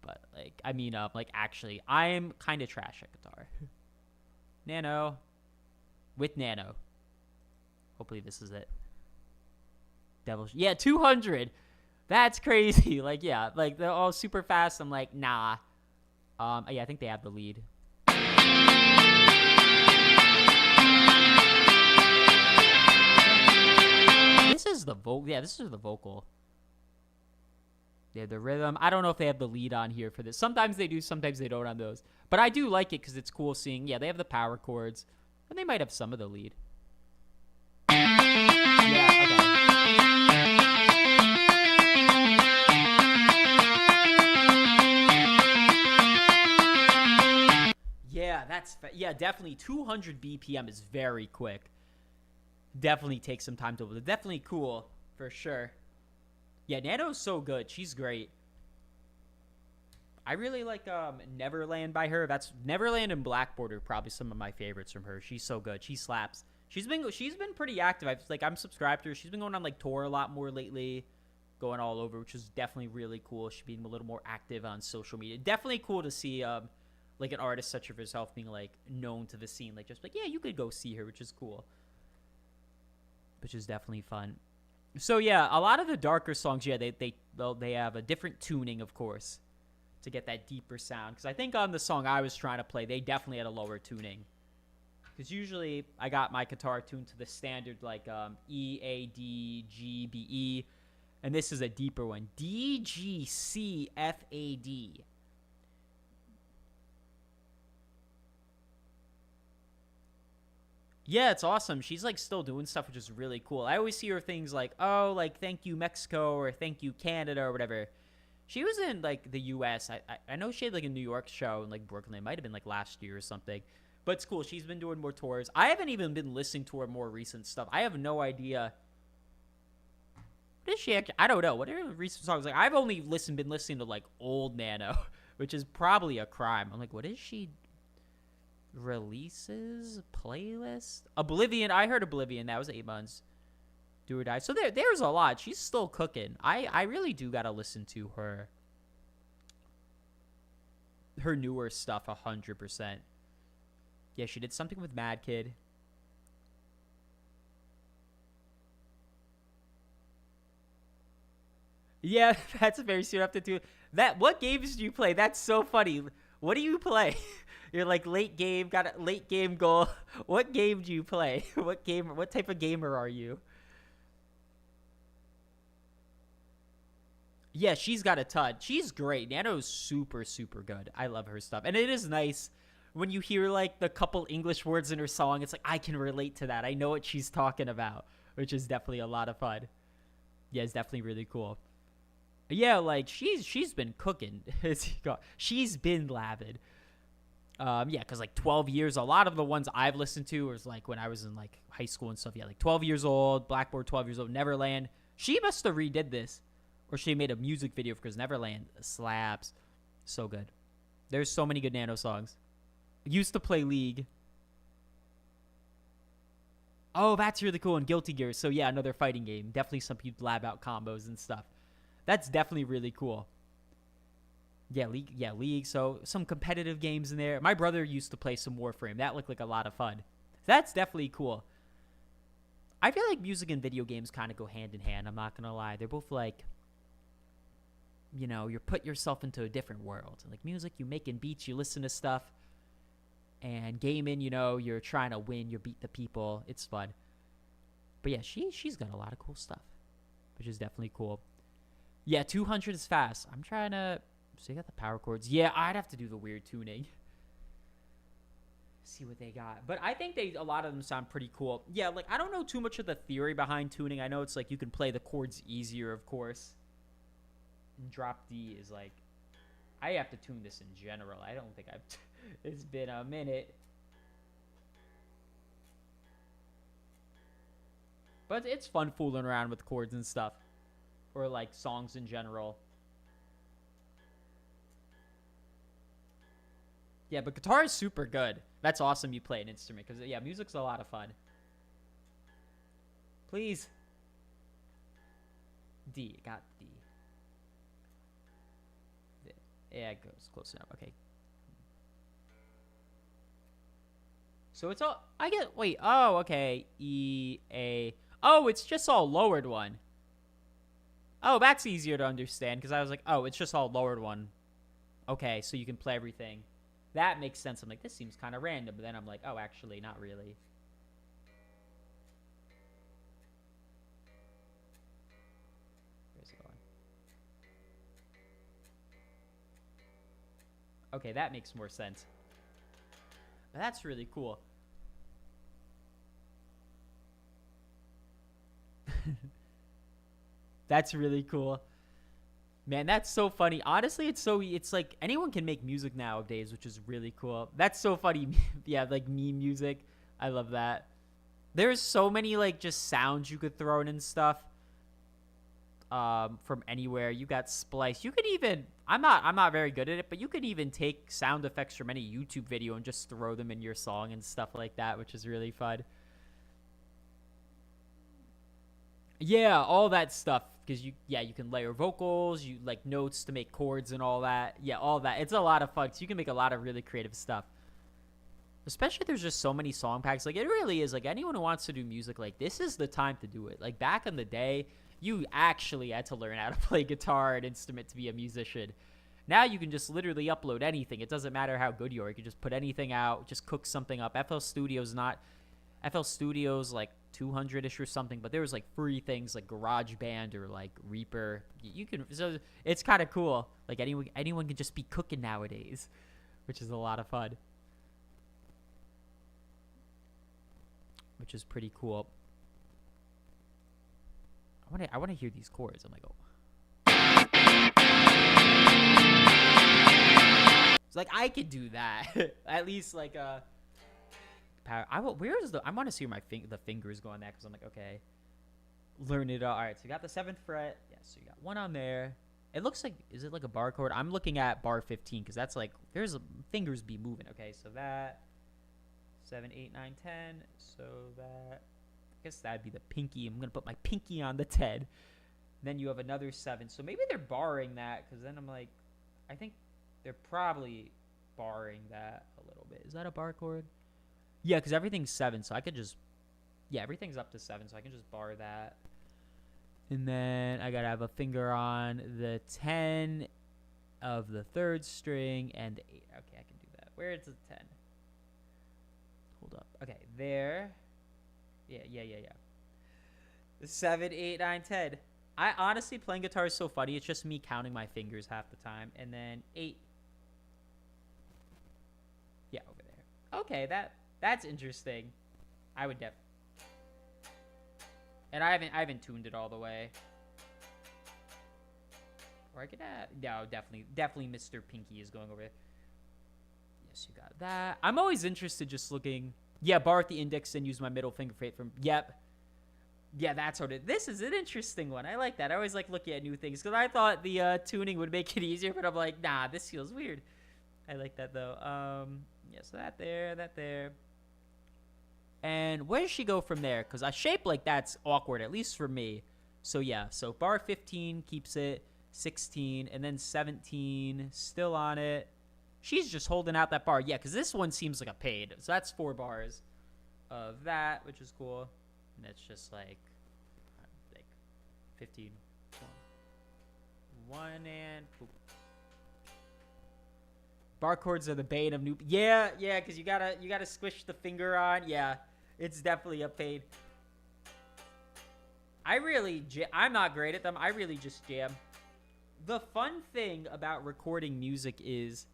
But like, I mean, actually, I'm kind of trash at guitar. Nano. With Nano. Hopefully this is it. Yeah, 200. That's crazy. Like, yeah, like they're all super fast. I'm like, nah. Yeah, I think they have the lead. This is the vocal. Yeah, this is the vocal. Yeah, the rhythm. I don't know if they have the lead on here for this. Sometimes they do, sometimes they don't on those. But I do like it because it's cool seeing. Yeah, they have the power chords. And they might have some of the lead. Yeah, okay. Yeah, yeah, definitely 200 BPM is very quick. Definitely takes some time to build. Definitely cool, for sure. Yeah, Nano's so good. She's great. I really like Neverland by her. That's Neverland and Blackboard are probably some of my favorites from her. She's so good. She slaps. She's been pretty active. I'm subscribed to her. She's been going on like tour a lot more lately, going all over, which is definitely really cool. She's being a little more active on social media. Definitely cool to see like an artist such of herself being like known to the scene. Like just like yeah, you could go see her, which is cool. Which is definitely fun. So yeah, a lot of the darker songs, yeah, they have a different tuning, of course, to get that deeper sound. Because I think on the song I was trying to play, they definitely had a lower tuning. Because usually I got my guitar tuned to the standard like E, A, D, G, B, E, and this is a deeper one, D, G, C, F, A, D. Yeah, it's awesome. She's like still doing stuff, which is really cool. I always see her things like, oh, like thank you Mexico or thank you Canada or whatever. She was in like the U.S. I know she had like a New York show in like Brooklyn. It might have been like last year or something. But it's cool. She's been doing more tours. I haven't even been listening to her more recent stuff. I have no idea. What is she actually? I don't know. What are her recent songs like? I've only been listening to like old Nano, which is probably a crime. I'm like, what is she? Releases playlist Oblivion. I heard Oblivion. That was 8 months. Do or Die. So there's a lot. She's still cooking. I really do gotta listen to her newer stuff 100%. Yeah, she did something with Mad Kid. Yeah, that's very soon after too. That what games do you play? That's so funny. What do you play? You're like late game, got a late game goal. What game do you play? What type of gamer are you? Yeah, she's got a ton. She's great. Nano's super, super good. I love her stuff. And it is nice when you hear like the couple English words in her song. It's like, I can relate to that. I know what she's talking about, which is definitely a lot of fun. Yeah, it's definitely really cool. Yeah, like she's been cooking. She's been lavid. Yeah, because like 12 years, a lot of the ones I've listened to was like when I was in like high school and stuff. Yeah, like 12 years old, Blackboard, 12 years old, Neverland. She must have redid this. Or she made a music video because Neverland slaps. So good. There's so many good Nano songs. Used to play League. Oh, that's really cool. And Guilty Gear. So yeah, another fighting game. Definitely some people lab out combos and stuff. That's definitely really cool. Yeah, League. Yeah, League. So some competitive games in there. My brother used to play some Warframe. That looked like a lot of fun. That's definitely cool. I feel like music and video games kind of go hand in hand. I'm not going to lie. They're both like, you know, you put yourself into a different world. Like music, you making beats, you listen to stuff. And gaming, you know, you're trying to win, you beat the people. It's fun. But yeah, she's got a lot of cool stuff, which is definitely cool. Yeah, 200 is fast. I'm trying to... So you got the power chords. Yeah, I'd have to do the weird tuning. See what they got. But I think a lot of them sound pretty cool. Yeah, like I don't know too much of the theory behind tuning. I know it's like you can play the chords easier, of course. And drop D is like... I have to tune this in general. I don't think I've... It's been a minute. But it's fun fooling around with chords and stuff. Or like songs in general. Yeah, but guitar is super good. That's awesome you play an instrument. Because, yeah, music's a lot of fun. Please. D. Got D. Yeah, it goes close enough. Okay. So it's all... I get... Wait. Oh, okay. E, A... Oh, it's just all lowered one. Oh, that's easier to understand. Because I was like, oh, it's just all lowered one. Okay, so you can play everything. That makes sense. I'm like, this seems kind of random. But then I'm like, oh, actually, not really. Where's it going? Okay, that makes more sense. That's really cool. That's really cool. Man, that's so funny. Honestly, it's like anyone can make music nowadays, which is really cool. That's so funny. Yeah, like meme music. I love that. There's so many like just sounds you could throw in and stuff. from anywhere. You got splice. You can even I'm not very good at it, but you can even take sound effects from any YouTube video and just throw them in your song and stuff like that, which is really fun. Yeah, all that stuff, because you can layer vocals, you like notes to make chords and all that. Yeah, all that. It's a lot of fun. So you can make a lot of really creative stuff. Especially there's just so many song packs. Like, it really is, like, anyone who wants to do music, like, this is the time to do it. Like, back in the day, you actually had to learn how to play guitar, an instrument, to be a musician. Now you can just literally upload anything. It doesn't matter how good you are. You can just put anything out, just cook something up. FL Studio's like 200-ish or something, but there was like free things like GarageBand or like Reaper. You can, so it's kind of cool. Like, anyone can just be cooking nowadays, which is a lot of fun. Which is pretty cool. I want to hear these chords. I'm like, oh. It's like, I could do that. At least like power. I want to see where the fingers go on that, because I'm like, okay, learn it all. All right, so you got the 7th fret. Yeah, so you got one on there. It looks like, is it like a bar chord? I'm looking at bar 15, because that's like, fingers be moving. Okay, so that 7, 8, 9, 10. So that, I guess that'd be the pinky. I'm gonna put my pinky on the 10. Then you have another 7. So maybe they're barring that, because then I'm like, I think they're probably barring that a little bit. Is that a bar chord? Yeah, because everything's 7, so I could just, yeah, everything's up to 7, so I can just bar that. And then I gotta have a finger on the 10 of the 3rd string and the 8. Okay, I can do that. Where is the 10? Hold up. Okay, there. Yeah. The 7, 8, 9, 10. I honestly, playing guitar is so funny. It's just me counting my fingers half the time. And then 8. Yeah, over there. Okay, that's interesting. I would and I haven't tuned it all the way. Or I could add, no, definitely Mr. Pinky is going over there. Yes, you got that. I'm always interested just looking. Yeah, bar at the index and use my middle finger from. Yep. Yeah, that's what it. This is an interesting one. I like that. I always like looking at new things, because I thought the tuning would make it easier, but I'm like, nah, this feels weird. I like that though. Yeah, so that there. And where does she go from there? Because a shape like that's awkward, at least for me. So yeah, so bar 15 keeps it, 16, and then 17 still on it. She's just holding out that bar. Yeah, because this one seems like a paid. So that's 4 bars of that, which is cool. And it's just like 15. 1 and poop. Bar chords are the bane of new. Yeah, because you gotta squish the finger on. Yeah, it's definitely a pain. I'm not great at them. I really just jam. The fun thing about recording music is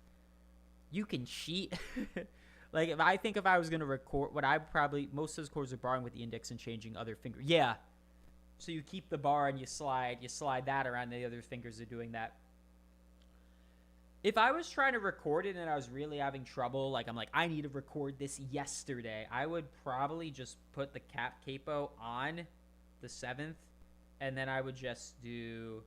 you can cheat. Like, if I was gonna record, most of those chords are barring with the index and changing other finger. Yeah. So you keep the bar and you slide that around. The other fingers are doing that. If I was trying to record it and I was really having trouble, like, I'm like, I need to record this yesterday, I would probably just put the capo on the 7th, and then I would just do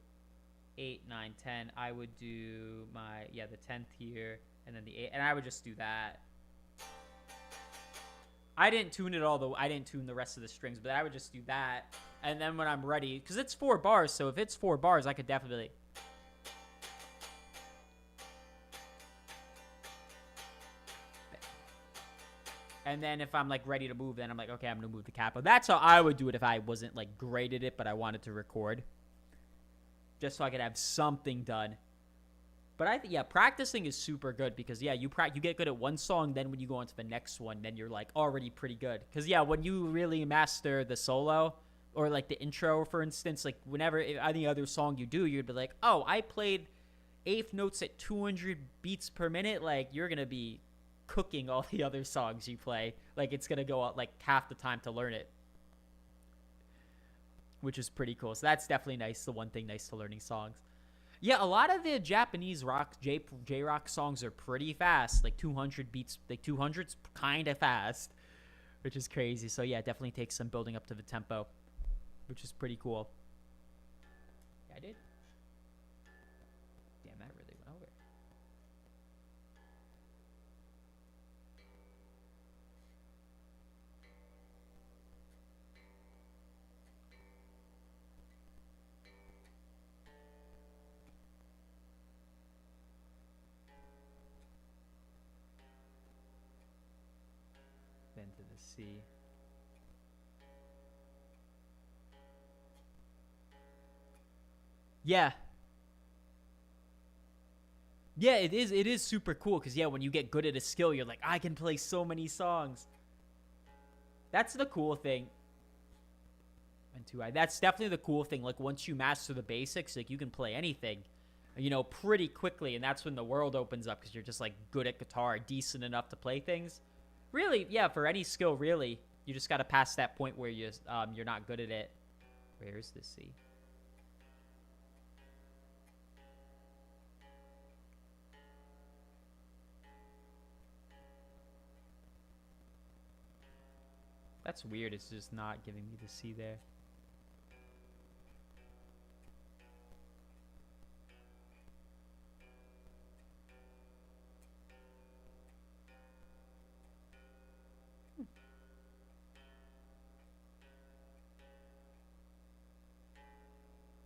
8, 9, 10. I would do the 10th here, and then the 8, and I would just do that. I didn't tune the rest of the strings, but I would just do that, and then when I'm ready, because it's 4 bars, so if it's 4 bars, I could definitely. And then if I'm like ready to move, then I'm like, okay, I'm gonna move the capo. That's how I would do it if I wasn't like great at it, but I wanted to record, just so I could have something done. But practicing is super good, because you get good at one song, then when you go on to the next one, then you're like already pretty good. Because when you really master the solo or like the intro, for instance, like whenever any other song you do, you'd be like, oh, I played 8th notes at 200 beats per minute. Like, you're gonna be cooking all the other songs you play. Like, it's gonna go out like half the time to learn it, which is pretty cool. So that's definitely nice. The one thing nice to learning songs. Yeah, a lot of the Japanese rock J-rock songs are pretty fast, like 200 beats. Like 200's kind of fast, which is crazy. So yeah, it definitely takes some building up to the tempo, which is pretty cool. Yeah, I did. Damn, that really went over. Then to the sea. Yeah. Yeah, it is. It is super cool because yeah, when you get good at a skill, you're like, I can play so many songs. That's the cool thing. And two, that's definitely the cool thing. Like once you master the basics, like you can play anything, pretty quickly, and that's when the world opens up because you're just like good at guitar, decent enough to play things. Really, yeah, for any skill, really, you just got to pass that point where you're not good at it. Where is this sea? That's weird. It's just not giving me the sea there.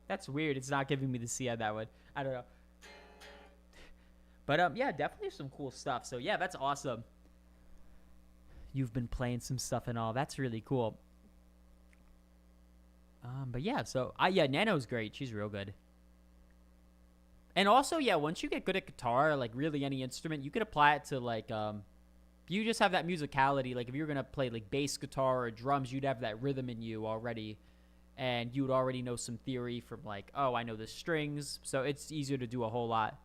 That's weird. It's not giving me the C on that one. I don't know. But yeah, definitely some cool stuff. So yeah, that's awesome. You've been playing some stuff and all. That's really cool. But yeah, so yeah, Nano's great. She's real good. And also, yeah, once you get good at guitar, like really any instrument, you could apply it to like you just have that musicality. Like if you're gonna play like bass guitar or drums, you'd have that rhythm in you already. And you would already know some theory from like, oh, I know the strings, so it's easier to do a whole lot.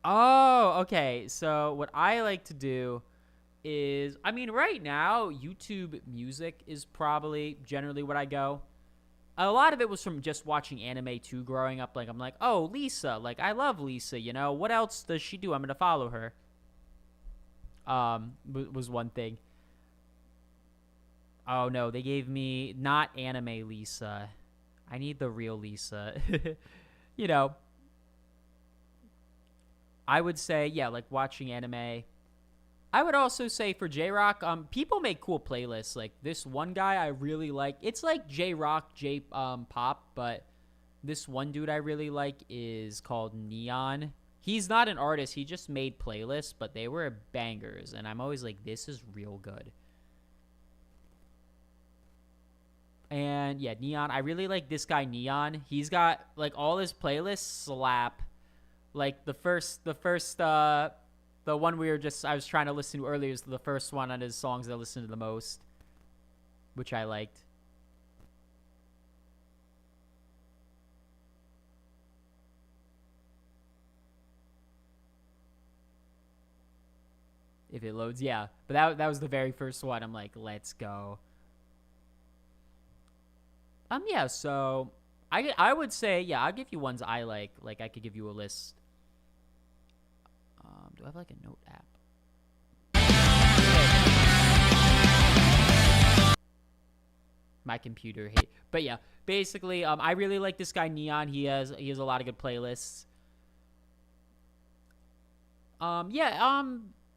Oh, okay. So what I like to do is, I mean, right now, YouTube music is probably generally what I go. A lot of it was from just watching anime too growing up. Like, I'm like, oh, Lisa. Like, I love Lisa, What else does she do? I'm going to follow her. Was one thing. Oh no, they gave me not anime Lisa. I need the real Lisa. you know, I would say yeah, like watching anime. I would also say for J-Rock, people make cool playlists. Like this one guy I really like. It's like J-Rock, Pop, but this one dude I really like is called Neon. He's not an artist. He just made playlists, but they were bangers, and I'm always like, this is real good. And yeah, Neon. I really like this guy Neon. He's got like all his playlists slap. Like the one I was trying to listen to earlier is the first one on his songs I listened to the most, which I liked. If it loads, yeah. But that was the very first one. I'm like, let's go. Yeah, so I would say, yeah, I'll give you ones I like. Like, I could give you a list. Do I have, like, a note app? My computer hate. But, yeah, basically, I really like this guy, Neon. He has a lot of good playlists. Yeah,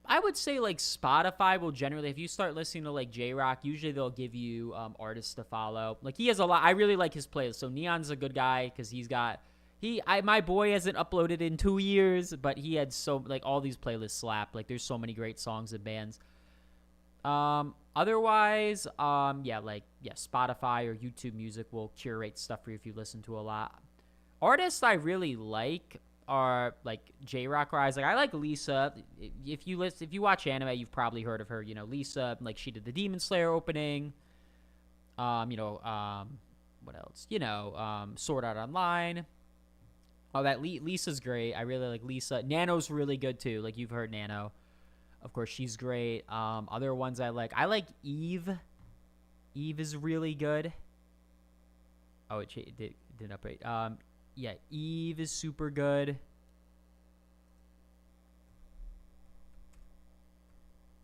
I would say like Spotify will generally, if you start listening to like J-Rock, usually they'll give you artists to follow. Like he has a lot. I really like his playlist. So Neon's a good guy because my boy hasn't uploaded in 2 years, but he had like all these playlists slap. Like there's so many great songs and bands. Otherwise, yeah, Spotify or YouTube Music will curate stuff for you if you listen to a lot. Artists I really like are like J-Rock Rise. Like I like Lisa. If you watch anime, you've probably heard of her. Lisa. Like she did the Demon Slayer opening. What else? Sword Art Online. Oh, that Lisa's great. I really like Lisa. Nano's really good too. Like you've heard Nano. Of course, she's great. Other ones I like Eve. Eve is really good. Oh, it didn't upgrade. Yeah, Eve is super good.